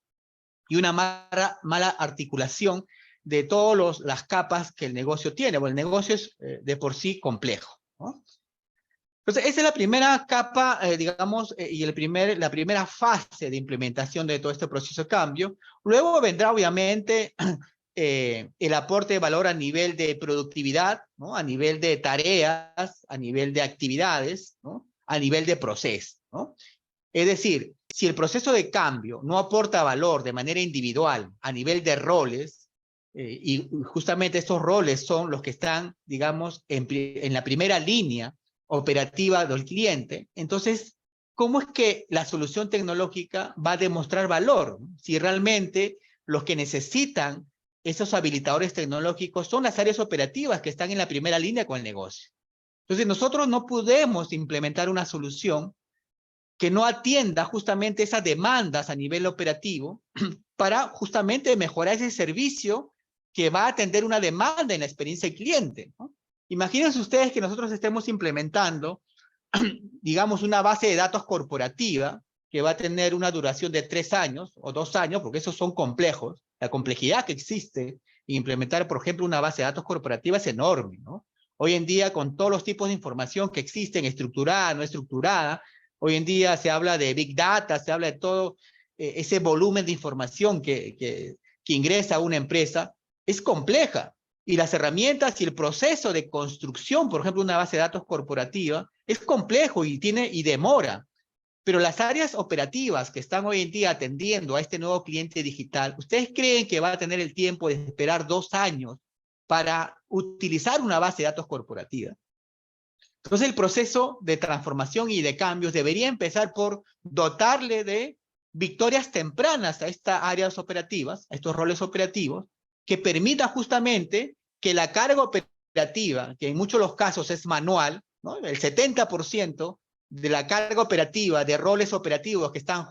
Y una mala articulación de todas las capas que el negocio tiene. Bueno, el negocio es de por sí complejo, ¿no? Entonces, esa es la primera capa, digamos, y la primera fase de implementación de todo este proceso de cambio. Luego vendrá, obviamente, el aporte de valor a nivel de productividad, ¿no? A nivel de tareas, a nivel de actividades, ¿no? A nivel de proceso, ¿no? Es decir, si el proceso de cambio no aporta valor de manera individual a nivel de roles, y justamente estos roles son los que están, digamos, en la primera línea operativa del cliente, entonces, ¿cómo es que la solución tecnológica va a demostrar valor? Si realmente los que necesitan esos habilitadores tecnológicos son las áreas operativas que están en la primera línea con el negocio. Entonces, nosotros no podemos implementar una solución que no atienda justamente esas demandas a nivel operativo para justamente mejorar ese servicio que va a atender una demanda en la experiencia del cliente, ¿no? Imagínense ustedes que nosotros estemos implementando, digamos, una base de datos corporativa que va a tener una duración de 3 años o 2 años, porque esos son complejos. La complejidad que existe en implementar, por ejemplo, una base de datos corporativa es enorme, ¿no? Hoy en día, con todos los tipos de información que existen, estructurada, no estructurada, hoy en día se habla de Big Data, se habla de todo ese volumen de información que ingresa a una empresa, es compleja. Y las herramientas y el proceso de construcción, por ejemplo, una base de datos corporativa, es complejo y demora. Pero las áreas operativas que están hoy en día atendiendo a este nuevo cliente digital, ¿ustedes creen que va a tener el tiempo de esperar 2 años para utilizar una base de datos corporativa? Entonces, el proceso de transformación y de cambios debería empezar por dotarle de victorias tempranas a estas áreas operativas, a estos roles operativos, que permita justamente que la carga operativa, que en muchos de los casos es manual, ¿no? El 70% de la carga operativa, de roles operativos que están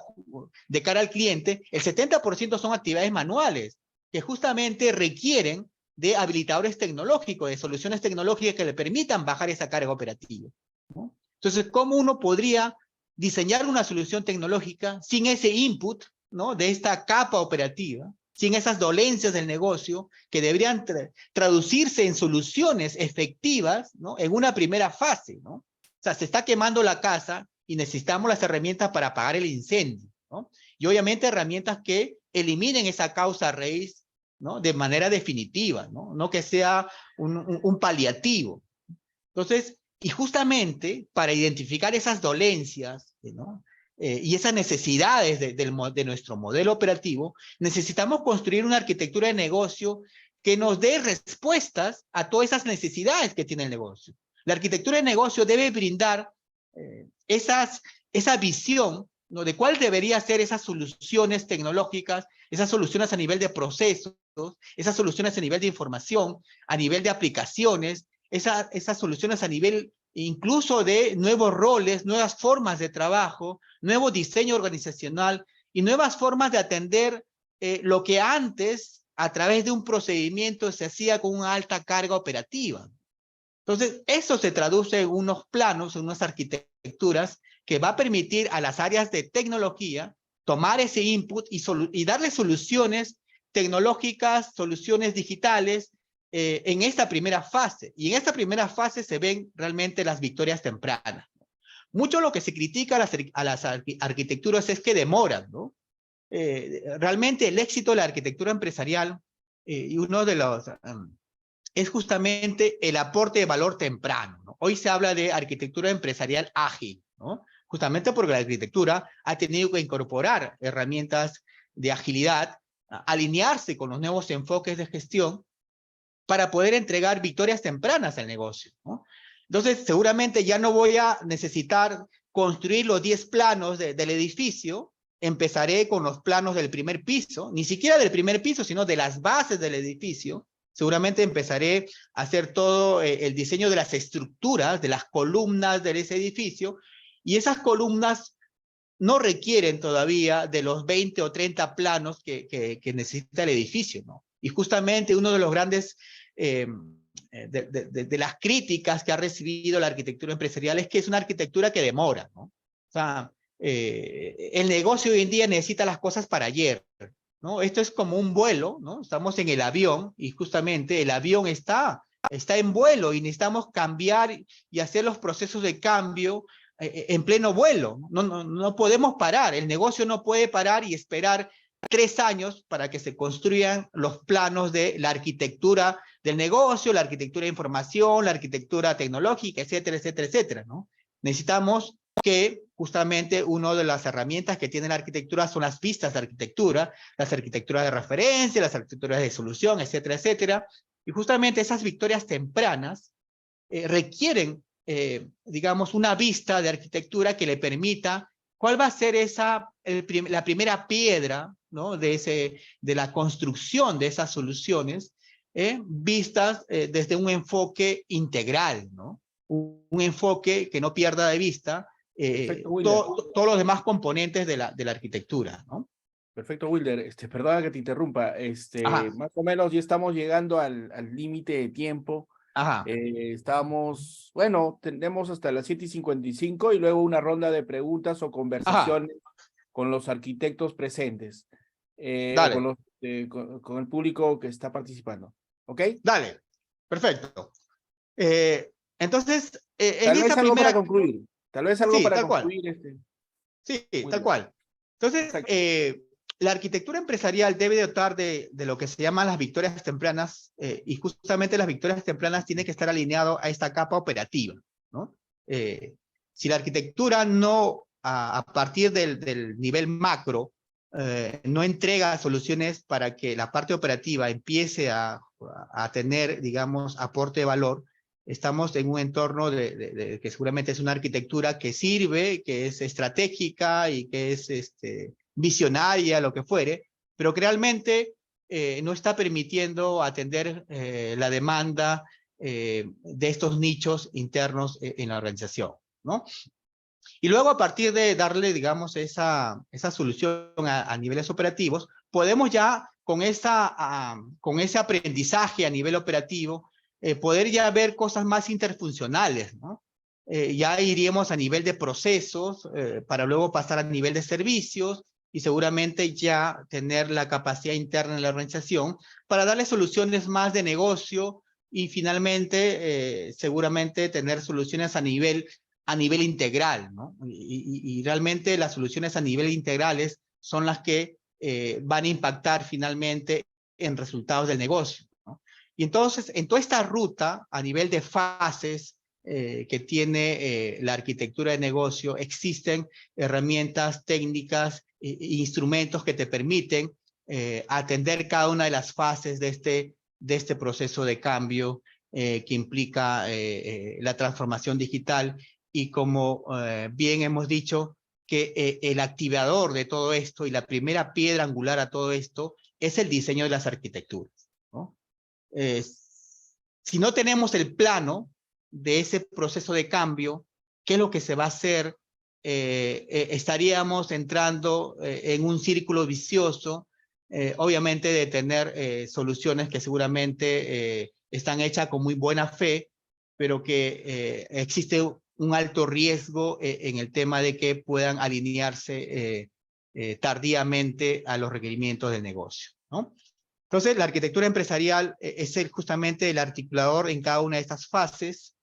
de cara al cliente, el 70% son actividades manuales, que justamente requieren de habilitadores tecnológicos, de soluciones tecnológicas que le permitan bajar esa carga operativa, ¿no? Entonces, ¿cómo uno podría diseñar una solución tecnológica sin ese input, ¿no? De esta capa operativa, sin esas dolencias del negocio que deberían traducirse en soluciones efectivas, ¿no? En una primera fase, ¿no? O sea, se está quemando la casa y necesitamos las herramientas para apagar el incendio, ¿no? Y obviamente herramientas que eliminen esa causa raíz, ¿no? De manera definitiva, ¿no? No que sea un paliativo. Entonces, y justamente para identificar esas dolencias, ¿no? Y esas necesidades de nuestro modelo operativo, necesitamos construir una arquitectura de negocio que nos dé respuestas a todas esas necesidades que tiene el negocio. La arquitectura de negocio debe brindar esa visión, ¿no? De cuál debería ser esas soluciones tecnológicas, esas soluciones a nivel de procesos, esas soluciones a nivel de información, a nivel de aplicaciones, esas soluciones a nivel incluso de nuevos roles, nuevas formas de trabajo, nuevo diseño organizacional y nuevas formas de atender lo que antes a través de un procedimiento se hacía con una alta carga operativa. Entonces, eso se traduce en unos planos, en unas arquitecturas que va a permitir a las áreas de tecnología tomar ese input y darle soluciones tecnológicas, soluciones digitales en esta primera fase. Y en esta primera fase se ven realmente las victorias tempranas. Mucho lo que se critica a las arquitecturas es que demoran, ¿no? Realmente el éxito de la arquitectura empresarial y uno de los... es justamente el aporte de valor temprano, ¿no? Hoy se habla de arquitectura empresarial ágil, ¿no? Justamente porque la arquitectura ha tenido que incorporar herramientas de agilidad, alinearse con los nuevos enfoques de gestión para poder entregar victorias tempranas al negocio, ¿no? Entonces, seguramente ya no voy a necesitar construir los 10 planos del edificio, empezaré con los planos del primer piso, ni siquiera del primer piso, sino de las bases del edificio. Seguramente empezaré a hacer todo el diseño de las estructuras, de las columnas de ese edificio, y esas columnas no requieren todavía de los 20 o 30 planos que necesita el edificio, ¿no? Y justamente uno de los grandes, de las críticas que ha recibido la arquitectura empresarial es que es una arquitectura que demora, ¿no? O sea, el negocio hoy en día necesita las cosas para ayer, ¿no? Esto es como un vuelo, ¿no? Estamos en el avión y justamente el avión está en vuelo y necesitamos cambiar y hacer los procesos de cambio en pleno vuelo. No podemos parar, el negocio no puede parar y esperar 3 años para que se construyan los planos de la arquitectura del negocio, la arquitectura de información, la arquitectura tecnológica, etcétera, etcétera, etcétera, ¿no? Necesitamos que justamente una de las herramientas que tiene la arquitectura son las vistas de arquitectura, las arquitecturas de referencia, las arquitecturas de solución, etcétera, etcétera. Y justamente esas victorias tempranas requieren, digamos, una vista de arquitectura que le permita ¿cuál va a ser la primera piedra, ¿no? de la construcción de esas soluciones, vistas desde un enfoque integral, ¿no? Un enfoque que no pierda de vista Perfecto, Wilder. todos los demás componentes de la arquitectura, ¿no? Perfecto, Wilder. Perdona que te interrumpa. Ajá, Más o menos ya estamos llegando al límite de tiempo. ajá, Estábamos, bueno, tenemos hasta las 7:55 y luego una ronda de preguntas o ajá, conversaciones con los arquitectos presentes, o dale, con el público que está participando. ¿Ok? dale, perfecto. Entonces, en Tal vez esa algo para primera, concluir. Tal vez algo sí, para tal cual. concluir. Sí, tal Wilder. cual. Entonces, Exacto. la arquitectura empresarial debe dotar de lo que se llaman las victorias tempranas, y justamente las victorias tempranas tienen que estar alineado a esta capa operativa, ¿no? Si la arquitectura no, a partir del nivel macro, no entrega soluciones para que la parte operativa empiece a tener, digamos, aporte de valor, estamos en un entorno que seguramente es una arquitectura que sirve, que es estratégica y que es visionaria, lo que fuere, pero que realmente no está permitiendo atender la demanda de estos nichos internos en la organización, ¿no? Y luego, a partir de darle, digamos, esa solución a niveles operativos, podemos ya con ese aprendizaje a nivel operativo, poder ya ver cosas más interfuncionales, ¿no? Ya iríamos a nivel de procesos, para luego pasar a nivel de servicios, y seguramente ya tener la capacidad interna en la organización para darle soluciones más de negocio, y finalmente, seguramente tener soluciones a nivel integral, ¿no? Y realmente las soluciones a nivel integrales son las que van a impactar finalmente en resultados del negocio, ¿no? Y entonces, en toda esta ruta, a nivel de fases que tiene la arquitectura de negocio, existen herramientas técnicas e instrumentos que te permiten atender cada una de las fases de este proceso de cambio que implica la transformación digital. Y como bien hemos dicho, que el activador de todo esto y la primera piedra angular a todo esto es el diseño de las arquitecturas, ¿no? Si no tenemos el plano de ese proceso de cambio, ¿qué es lo que se va a hacer? Estaríamos entrando en un círculo vicioso, obviamente de tener soluciones que seguramente están hechas con muy buena fe, pero que existe un alto riesgo en el tema de que puedan alinearse tardíamente a los requerimientos del negocio, ¿no? Entonces, la arquitectura empresarial es justamente el articulador en cada una de estas fases,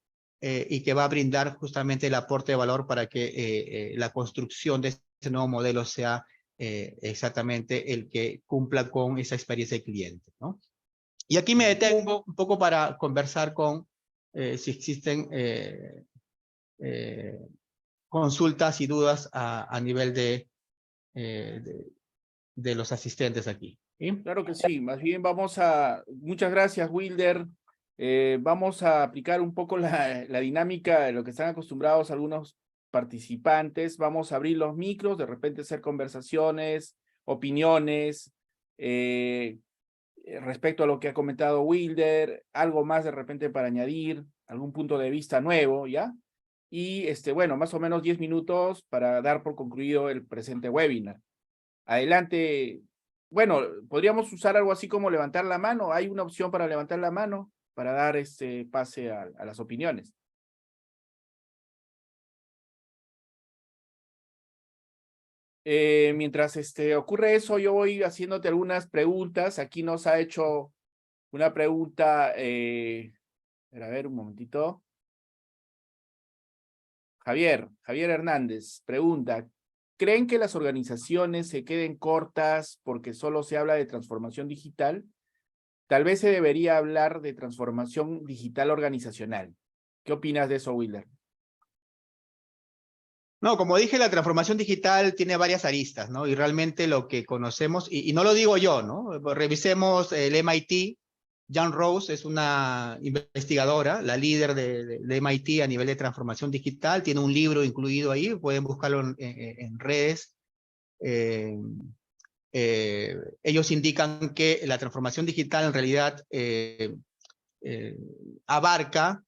y que va a brindar justamente el aporte de valor para que la construcción de este nuevo modelo sea exactamente el que cumpla con esa experiencia del cliente, ¿no? Y aquí me detengo un poco para conversar con si existen consultas y dudas a nivel eh, de, de los asistentes aquí, ¿sí? Claro que sí, más bien muchas gracias, Wilder. Vamos a aplicar un poco la dinámica de lo que están acostumbrados algunos participantes. Vamos a abrir los micros, de repente hacer conversaciones, opiniones, respecto a lo que ha comentado Wilder, algo más de repente para añadir, algún punto de vista nuevo, ¿ya? Y bueno, más o menos 10 minutos para dar por concluido el presente webinar. Adelante. Bueno, podríamos usar algo así como levantar la mano. Hay una opción para levantar la mano para dar pase a las opiniones. Mientras ocurre eso, yo voy haciéndote algunas preguntas. Aquí nos ha hecho una pregunta, a ver, un momentito. Javier Hernández pregunta, ¿creen que las organizaciones se queden cortas porque solo se habla de transformación digital? Tal vez se debería hablar de transformación digital organizacional. ¿Qué opinas de eso, Wilder? No, como dije, la transformación digital tiene varias aristas, ¿no? Y realmente lo que conocemos, y no lo digo yo, ¿no? Revisemos el MIT, Jan Rose es una investigadora, la líder de MIT a nivel de transformación digital, tiene un libro incluido ahí, pueden buscarlo en redes. Ellos indican que la transformación digital en realidad abarca,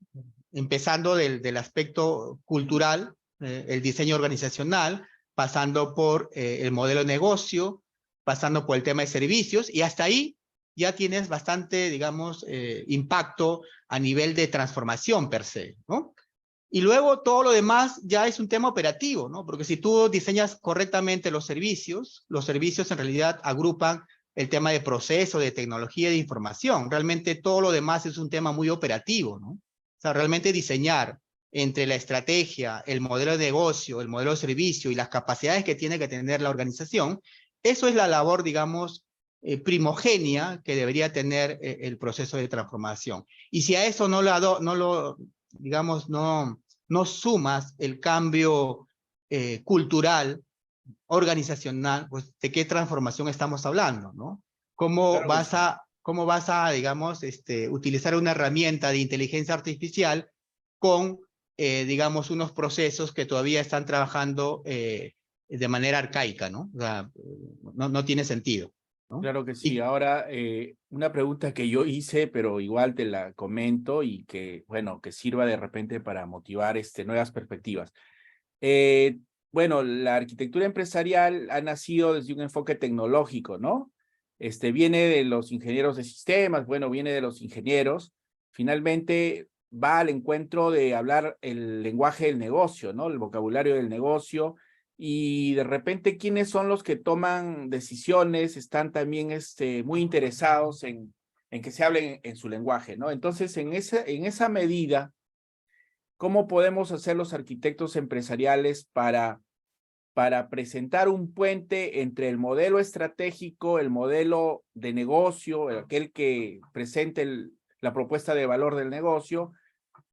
empezando del aspecto cultural, el diseño organizacional, pasando por el modelo de negocio, pasando por el tema de servicios, y hasta ahí ya tienes bastante, digamos, impacto a nivel de transformación per se, ¿no? Y luego todo lo demás ya es un tema operativo, ¿no? Porque si tú diseñas correctamente los servicios en realidad agrupan el tema de proceso, de tecnología y de información. Realmente todo lo demás es un tema muy operativo, ¿no? O sea, realmente diseñar entre la estrategia, el modelo de negocio, el modelo de servicio y las capacidades que tiene que tener la organización, eso es la labor, digamos, primogénea que debería tener el proceso de transformación. Y si a eso digamos, no sumas el cambio cultural, organizacional, pues ¿de qué transformación estamos hablando, no? Claro que sí. ¿Cómo vas a, digamos, utilizar una herramienta de inteligencia artificial con, digamos, unos procesos que todavía están trabajando de manera arcaica, ¿no? O sea, no tiene sentido, ¿no? Claro que sí. Y Ahora, una pregunta que yo hice, pero igual te la comento y que, bueno, que sirva de repente para motivar nuevas perspectivas. Eh, bueno, la arquitectura empresarial ha nacido desde un enfoque tecnológico, ¿no? Viene de los ingenieros de sistemas, bueno, viene de los ingenieros. Finalmente va al encuentro de hablar el lenguaje del negocio, ¿no? El vocabulario del negocio. Y de repente, ¿quiénes son los que toman decisiones? Están también muy interesados en que se hable en su lenguaje, ¿no? Entonces, en esa medida, ¿cómo podemos hacer los arquitectos empresariales para presentar un puente entre el modelo estratégico, el modelo de negocio, aquel que presente la propuesta de valor del negocio,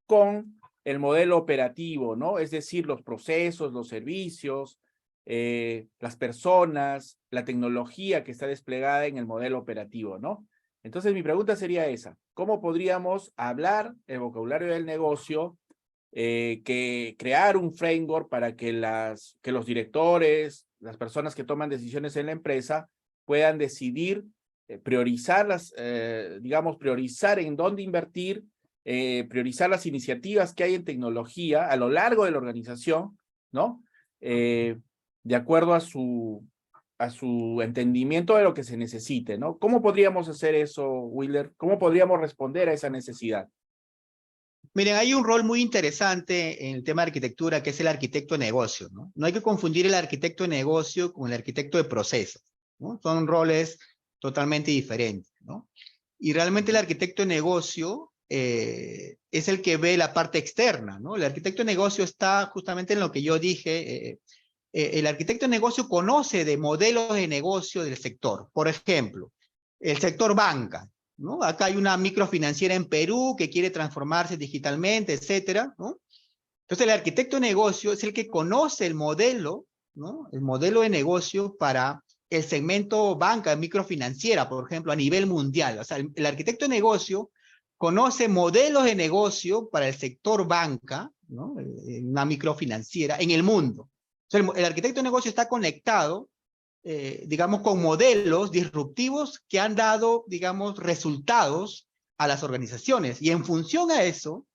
con el modelo operativo, ¿no? Es decir, los procesos, los servicios, las personas, la tecnología que está desplegada en el modelo operativo, ¿no? Entonces, mi pregunta sería esa: ¿cómo podríamos hablar el vocabulario del negocio, que crear un framework para que los directores, las personas que toman decisiones en la empresa puedan decidir, priorizar digamos, priorizar en dónde invertir, priorizar las iniciativas que hay en tecnología a lo largo de la organización, ¿no? De acuerdo a su entendimiento de lo que se necesite, ¿no? ¿Cómo podríamos hacer eso, Wheeler? ¿Cómo podríamos responder a esa necesidad? miren, hay un rol muy interesante en el tema de arquitectura, que es el arquitecto de negocio, ¿no? No hay que confundir el arquitecto de negocio con el arquitecto de procesos, ¿no? Son roles totalmente diferentes, ¿no? Y realmente el arquitecto de negocio es el que ve la parte externa, ¿no? El arquitecto de negocio está justamente en lo que yo dije. El arquitecto de negocio conoce de modelos de negocio del sector. Por ejemplo, el sector banca, ¿no? Acá hay una microfinanciera en Perú que quiere transformarse digitalmente, etcétera, ¿no? Entonces el arquitecto de negocio es el que conoce el modelo, ¿no? El modelo de negocio para el segmento banca, microfinanciera, por ejemplo, a nivel mundial. O sea, el arquitecto de negocio conoce modelos de negocio para el sector banca, ¿no? Una microfinanciera en el mundo. O sea, el arquitecto de negocio está conectado, digamos, con modelos disruptivos que han dado, digamos, resultados a las organizaciones. Y en función a eso,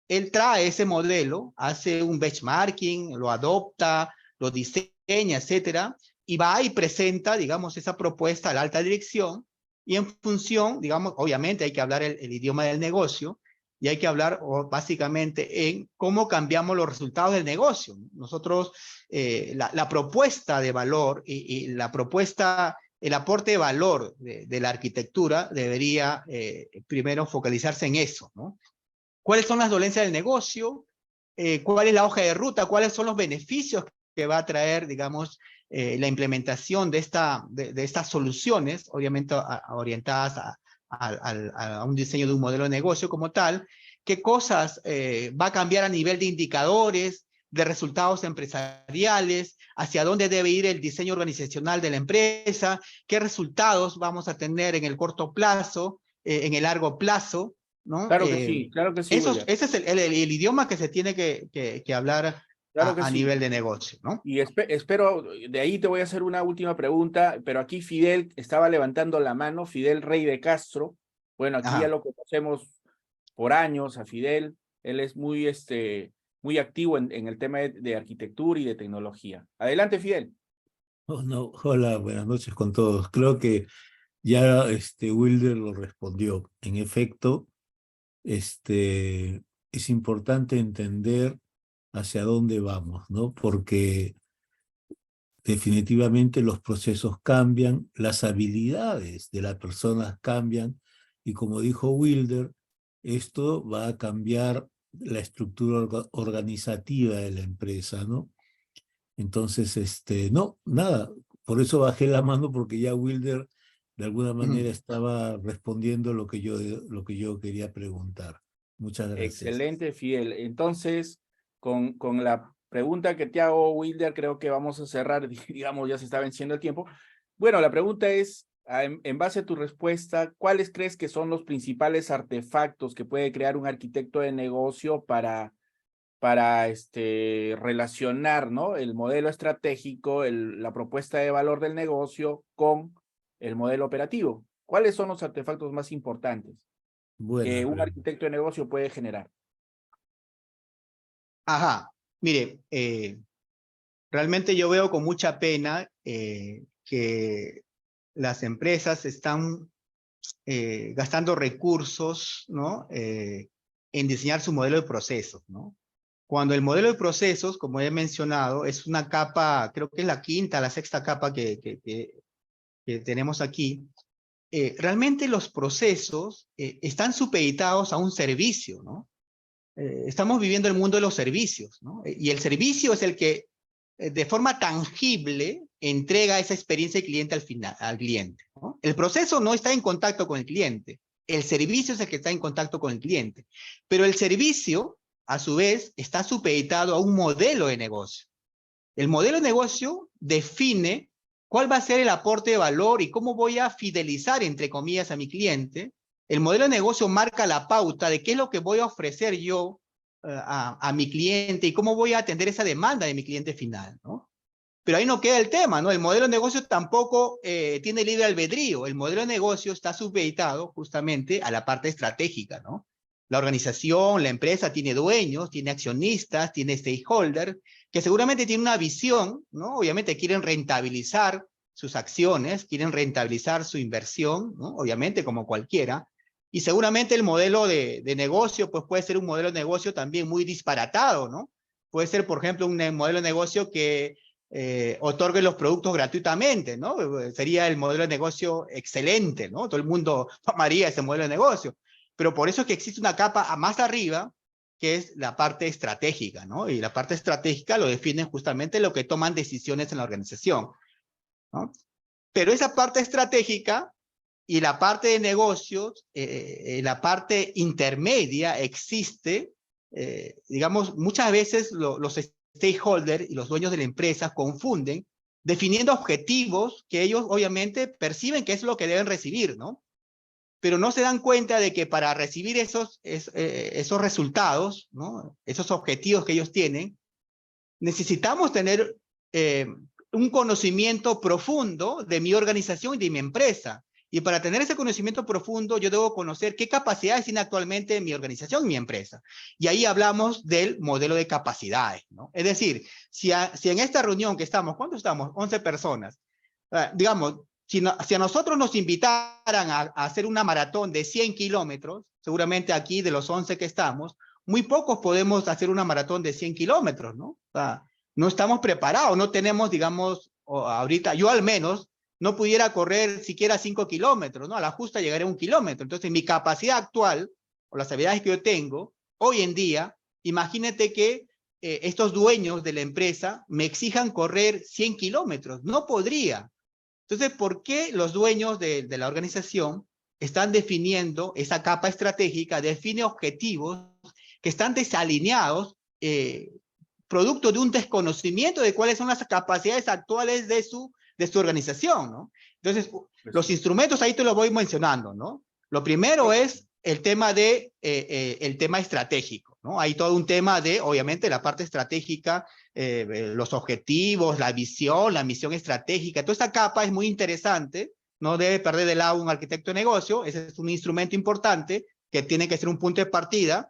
él trae ese modelo, hace un benchmarking, lo adopta, lo diseña, etcétera, y va y presenta, digamos, esa propuesta a la alta dirección, y en función, digamos, obviamente hay que hablar el idioma del negocio, y hay que hablar básicamente en cómo cambiamos los resultados del negocio. Nosotros, la propuesta de valor y la propuesta, el aporte de valor de la arquitectura debería primero focalizarse en eso, ¿no? ¿Cuáles son las dolencias del negocio? ¿Cuál es la hoja de ruta? ¿Cuáles son los beneficios que va a traer, digamos, la implementación de estas soluciones, obviamente orientadas a un diseño de un modelo de negocio como tal? ¿Qué cosas va a cambiar a nivel de indicadores, de resultados empresariales? ¿Hacia dónde debe ir el diseño organizacional de la empresa? ¿Qué resultados vamos a tener en el corto plazo? en el largo plazo, ¿no? Claro que sí, William. Ese es el idioma que se tiene que hablar Claro que a sí. nivel de negocio, ¿no? Y espero, de ahí te voy a hacer una última pregunta, pero aquí Fidel estaba levantando la mano, Fidel Rey de Castro. Bueno, aquí ya Ajá. lo conocemos por años a Fidel. Él es muy activo en el tema de arquitectura y de tecnología. Adelante, Fidel. Oh, no, hola, buenas noches con todos. Creo que ya Wilder lo respondió. En efecto, es importante entender hacia dónde vamos, ¿no? Porque definitivamente los procesos cambian, las habilidades de las personas cambian, y como dijo Wilder, esto va a cambiar la estructura organizativa de la empresa, ¿no? Entonces, no, nada, por eso bajé la mano, porque ya Wilder de alguna manera estaba respondiendo lo que yo quería preguntar. Muchas gracias. Excelente, Fidel. Entonces, con la pregunta que te hago, Wilder, creo que vamos a cerrar, digamos, ya se está venciendo el tiempo. Bueno, la pregunta es, en base a tu respuesta, ¿cuáles crees que son los principales artefactos que puede crear un arquitecto de negocio para relacionar, ¿no?, el modelo estratégico, la propuesta de valor del negocio con el modelo operativo? ¿Cuáles son los artefactos más importantes que Buena un pregunta. arquitecto de negocio puede generar? Ajá. Mire, realmente yo veo con mucha pena que las empresas están gastando recursos, ¿no? En diseñar su modelo de procesos, ¿no? Cuando el modelo de procesos, como he mencionado, es una capa, creo que es la quinta, la sexta capa que tenemos aquí, realmente los procesos están supeditados a un servicio, ¿no? Estamos viviendo el mundo de los servicios, ¿no? Y el servicio es el que de forma tangible entrega esa experiencia de cliente al final, al cliente, ¿no? El proceso no está en contacto con el cliente, el servicio es el que está en contacto con el cliente, pero el servicio, a su vez, está supeditado a un modelo de negocio. El modelo de negocio define cuál va a ser el aporte de valor y cómo voy a fidelizar, entre comillas, a mi cliente. El modelo de negocio marca la pauta de qué es lo que voy a ofrecer yo a mi cliente y cómo voy a atender esa demanda de mi cliente final, ¿no? Pero ahí no queda el tema, ¿no? El modelo de negocio tampoco tiene libre albedrío. El modelo de negocio está supeditado justamente a la parte estratégica, ¿no? La organización, la empresa tiene dueños, tiene accionistas, tiene stakeholders, que seguramente tienen una visión, ¿no? Obviamente quieren rentabilizar sus acciones, quieren rentabilizar su inversión, ¿no? Obviamente como cualquiera. Y seguramente el modelo de negocio, pues puede ser un modelo de negocio también muy disparatado, ¿no? Puede ser, por ejemplo, un modelo de negocio que otorgue los productos gratuitamente, ¿no? Sería el modelo de negocio excelente, ¿no? Todo el mundo tomaría ese modelo de negocio. Pero por eso es que existe una capa más arriba, que es la parte estratégica, ¿no? Y la parte estratégica lo definen justamente lo que toman decisiones en la organización, ¿no? Pero esa parte estratégica y la parte de negocios, la parte intermedia existe, digamos, muchas veces los stakeholders y los dueños de la empresa confunden definiendo objetivos que ellos obviamente perciben que es lo que deben recibir, ¿no? Pero no se dan cuenta de que para recibir esos resultados, ¿no? Esos objetivos que ellos tienen, necesitamos tener un conocimiento profundo de mi organización y de mi empresa. Y para tener ese conocimiento profundo, yo debo conocer qué capacidades tiene actualmente mi organización y mi empresa. Y ahí hablamos del modelo de capacidades, ¿no? Es decir, si en esta reunión que estamos, ¿cuántos estamos? 11 personas. Digamos, si a nosotros nos invitaran a hacer una maratón de 100 kilómetros, seguramente aquí de los 11 que estamos, muy pocos podemos hacer una maratón de 100 kilómetros, ¿no? O sea, no estamos preparados, no tenemos, digamos, ahorita, yo al menos, no pudiera correr siquiera 5 kilómetros, ¿no? A la justa llegaré a 1 kilómetro. Entonces, mi capacidad actual, o las habilidades que yo tengo, hoy en día, imagínate que estos dueños de la empresa me exijan correr 100 kilómetros. No podría. Entonces, ¿por qué los dueños de la organización están definiendo esa capa estratégica, define objetivos que están desalineados, producto de un desconocimiento de cuáles son las capacidades actuales de su organización, ¿no? Entonces, los instrumentos ahí te los voy mencionando, ¿no? Lo primero es el tema el tema estratégico, ¿no? Hay todo un tema de, obviamente, la parte estratégica, los objetivos, la visión, la misión estratégica. Toda esta capa es muy interesante, no debe perder de lado un arquitecto de negocio, ese es un instrumento importante que tiene que ser un punto de partida,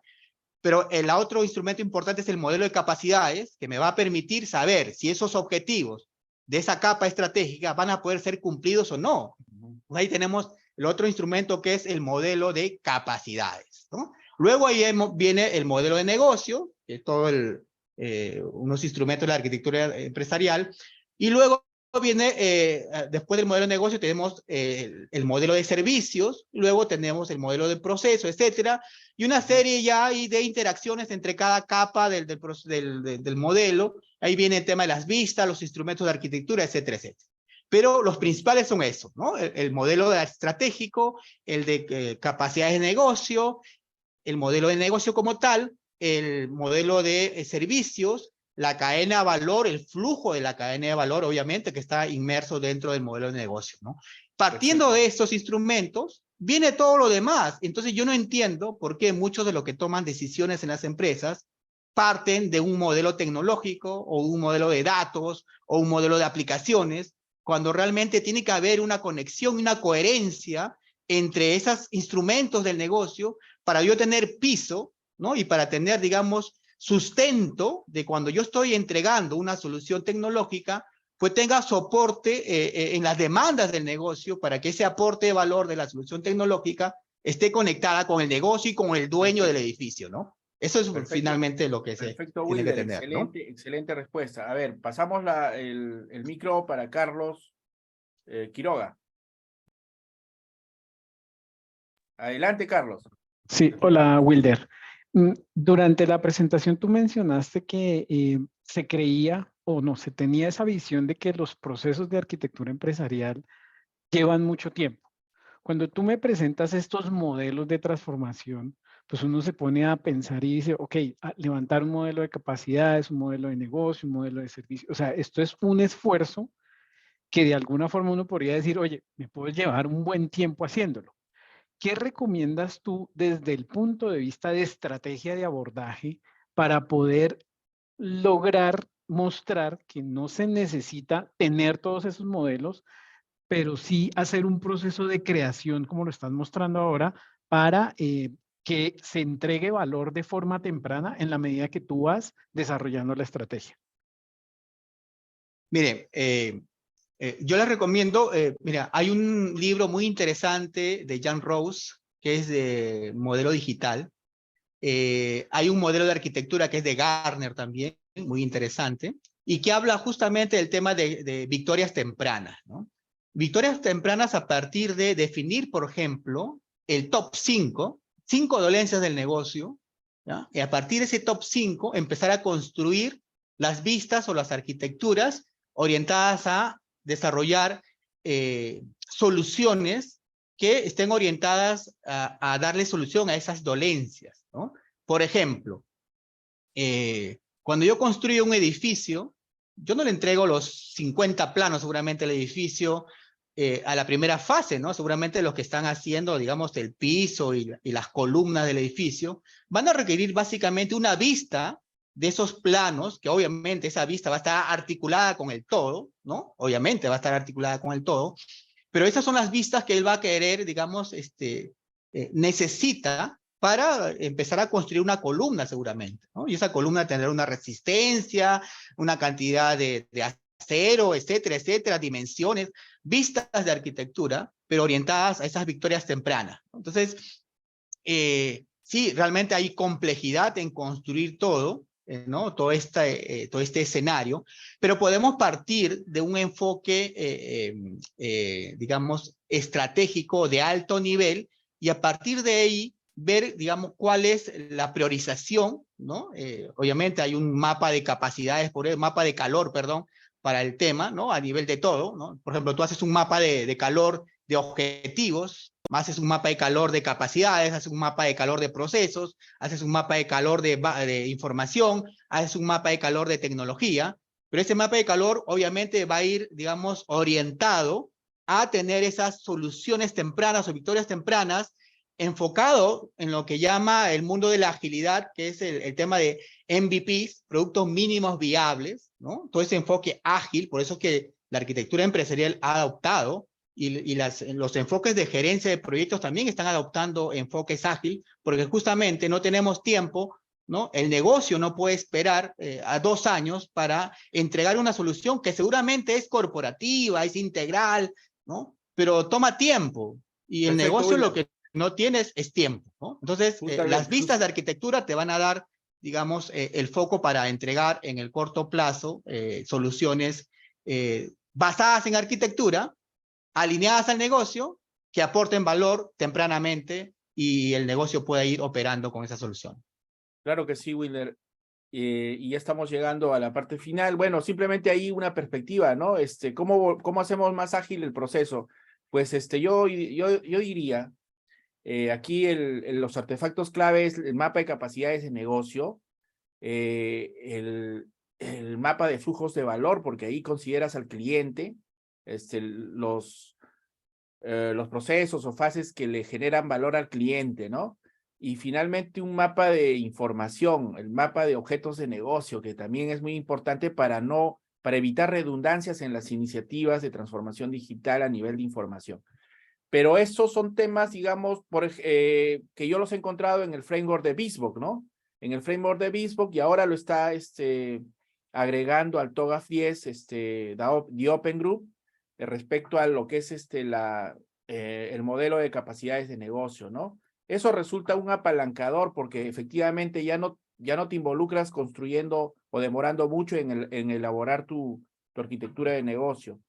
pero el otro instrumento importante es el modelo de capacidades, que me va a permitir saber si esos objetivos de esa capa estratégica van a poder ser cumplidos o no. Ahí tenemos el otro instrumento que es el modelo de capacidades, ¿no? Luego ahí viene el modelo de negocio, que es todo unos instrumentos de la arquitectura empresarial, y luego viene, después del modelo de negocio tenemos el modelo de servicios, luego tenemos el modelo de proceso, etcétera, y una serie ya hay de interacciones entre cada capa del modelo. Ahí viene el tema de las vistas, los instrumentos de arquitectura, etcétera, etcétera. Pero los principales son esos, ¿no? El modelo estratégico, el de capacidades de negocio, el modelo de negocio como tal, el modelo de servicios, la cadena de valor, el flujo de la cadena de valor, obviamente, que está inmerso dentro del modelo de negocio, ¿no? Partiendo de estos instrumentos, viene todo lo demás. Entonces yo no entiendo por qué muchos de los que toman decisiones en las empresas parten de un modelo tecnológico o un modelo de datos o un modelo de aplicaciones, cuando realmente tiene que haber una conexión y una coherencia entre esos instrumentos del negocio para yo tener piso, ¿no? Y para tener, digamos, sustento de cuando yo estoy entregando una solución tecnológica, pues tenga soporte en las demandas del negocio para que ese aporte de valor de la solución tecnológica esté conectada con el negocio y con el dueño del edificio, ¿no? Eso es finalmente lo que se tiene Wilder, que tener, excelente, ¿no? excelente respuesta. A ver, pasamos el micro para Carlos Quiroga. Adelante, Carlos. Sí, hola Wilder. Durante la presentación tú mencionaste que se creía o no, se tenía esa visión de que los procesos de arquitectura empresarial llevan mucho tiempo. Cuando tú me presentas estos modelos de transformación, pues uno se pone a pensar y dice, ok, levantar un modelo de capacidades, un modelo de negocio, un modelo de servicio. O sea, esto es un esfuerzo que de alguna forma uno podría decir, oye, me puedo llevar un buen tiempo haciéndolo. ¿Qué recomiendas tú desde el punto de vista de estrategia de abordaje para poder lograr mostrar que no se necesita tener todos esos modelos, pero sí hacer un proceso de creación, como lo estás mostrando ahora, para que se entregue valor de forma temprana en la medida que tú vas desarrollando la estrategia? Mire, yo les recomiendo, mira, hay un libro muy interesante de Jan Rose, que es de modelo digital. Hay un modelo de arquitectura que es de Gartner también, muy interesante, y que habla justamente del tema de victorias tempranas, ¿no? Victorias tempranas a partir de definir, por ejemplo, el top 5 dolencias del negocio, ¿ya? Y a partir de ese top 5, empezar a construir las vistas o las arquitecturas orientadas a desarrollar soluciones que estén orientadas a darle solución a esas dolencias, ¿no? Por ejemplo, cuando yo construyo un edificio, yo no le entrego los 50 planos seguramente al edificio a la primera fase, ¿no? Seguramente los que están haciendo, digamos, el piso y las columnas del edificio van a requerir básicamente una vista de esos planos, que obviamente esa vista va a estar articulada con el todo, ¿no? Obviamente va a estar articulada con el todo, pero esas son las vistas que él va a querer, digamos, necesita para empezar a construir una columna seguramente, ¿no? Y esa columna tendrá una resistencia, una cantidad de acero, etcétera, etcétera, dimensiones, vistas de arquitectura, pero orientadas a esas victorias tempranas. Entonces, sí, realmente hay complejidad en construir todo, ¿no? Todo este escenario, pero podemos partir de un enfoque, digamos, estratégico de alto nivel y a partir de ahí ver, digamos, cuál es la priorización, ¿no? Obviamente hay un mapa de capacidades, mapa de calor, perdón, para el tema, ¿no? A nivel de todo, ¿no? Por ejemplo, tú haces un mapa de calor de objetivos, haces un mapa de calor de capacidades, haces un mapa de calor de procesos, haces un mapa de calor de información, haces un mapa de calor de tecnología, pero ese mapa de calor obviamente va a ir, digamos, orientado a tener esas soluciones tempranas o victorias tempranas enfocado en lo que llama el mundo de la agilidad, que es el tema de MVPs, productos mínimos viables, ¿no? Todo ese enfoque ágil, por eso que la arquitectura empresarial ha adoptado, y los enfoques de gerencia de proyectos también están adoptando enfoques ágil, porque justamente no tenemos tiempo, ¿no? El negocio no puede esperar a 2 años para entregar una solución que seguramente es corporativa, es integral, ¿no? Pero toma tiempo, y el Perfecto, negocio lo Wilder. que no tienes es tiempo, ¿no? Entonces, las vistas de arquitectura te van a dar, digamos, el foco para entregar en el corto plazo soluciones basadas en arquitectura, alineadas al negocio, que aporten valor tempranamente y el negocio pueda ir operando con esa solución. Claro que sí, Wilder. Y ya estamos llegando a la parte final. Bueno, simplemente ahí una perspectiva, ¿no? ¿Cómo hacemos más ágil el proceso? Pues yo diría, aquí los artefactos claves, el mapa de capacidades de negocio, el mapa de flujos de valor, porque ahí consideras al cliente, los procesos o fases que le generan valor al cliente, ¿no? Y finalmente un mapa de información, el mapa de objetos de negocio, que también es muy importante para evitar redundancias en las iniciativas de transformación digital a nivel de información. Pero estos son temas, digamos, que yo los he encontrado en el framework de Bespoke, ¿no? En el framework de Bespoke, y ahora lo está agregando al TOGAF 10, The Open Group, respecto a lo que es el modelo de capacidades de negocio, ¿no? Eso resulta un apalancador porque efectivamente ya no te involucras construyendo o demorando mucho en elaborar tu arquitectura de negocio.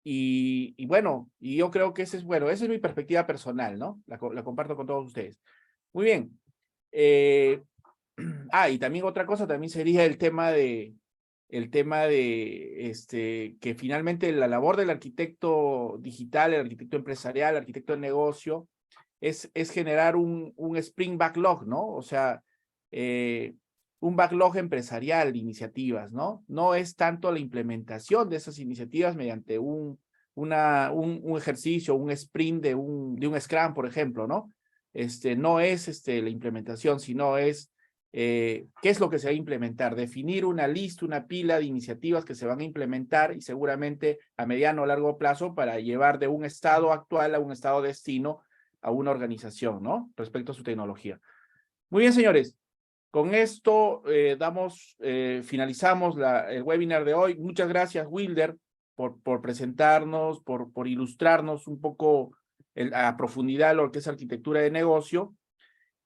Y bueno, y yo creo que esa es mi perspectiva personal, ¿no? La comparto con todos ustedes. Muy bien. Y también otra cosa también sería el tema de que finalmente la labor del arquitecto digital, el arquitecto empresarial, el arquitecto de negocio, es generar un sprint backlog, ¿no? O sea, un backlog empresarial de iniciativas, ¿no? No es tanto la implementación de esas iniciativas mediante un ejercicio, un sprint de un Scrum, por ejemplo, ¿no? No es la implementación, sino es qué es lo que se va a implementar, definir una lista, una pila de iniciativas que se van a implementar y seguramente a mediano o largo plazo para llevar de un estado actual a un estado destino a una organización, ¿no? Respecto a su tecnología. Muy bien, señores. Con esto finalizamos el webinar de hoy. Muchas gracias, Wilder, por presentarnos, por ilustrarnos un poco a profundidad lo que es arquitectura de negocio.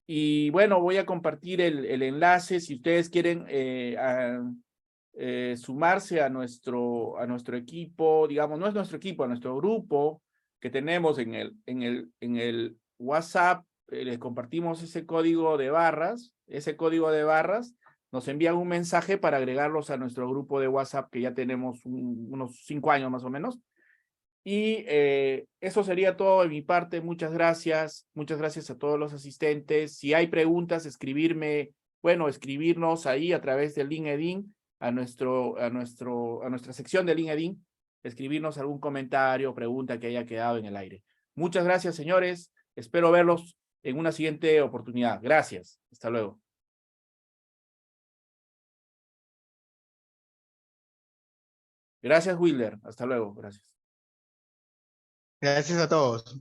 Y bueno, voy a compartir el enlace si ustedes quieren sumarse a nuestro equipo, digamos, no es nuestro equipo, a nuestro grupo que tenemos en el WhatsApp. Les compartimos ese código de barras, nos envían un mensaje para agregarlos a nuestro grupo de WhatsApp que ya tenemos unos 5 años más o menos. Y eso sería todo de mi parte. Muchas gracias a todos los asistentes. Si hay preguntas, escribirnos ahí a través de LinkedIn, a nuestra sección de LinkedIn, escribirnos algún comentario o pregunta que haya quedado en el aire. Muchas gracias, señores. Espero verlos en una siguiente oportunidad. Gracias. Hasta luego. Gracias, Wilder. Hasta luego. Gracias. Gracias a todos.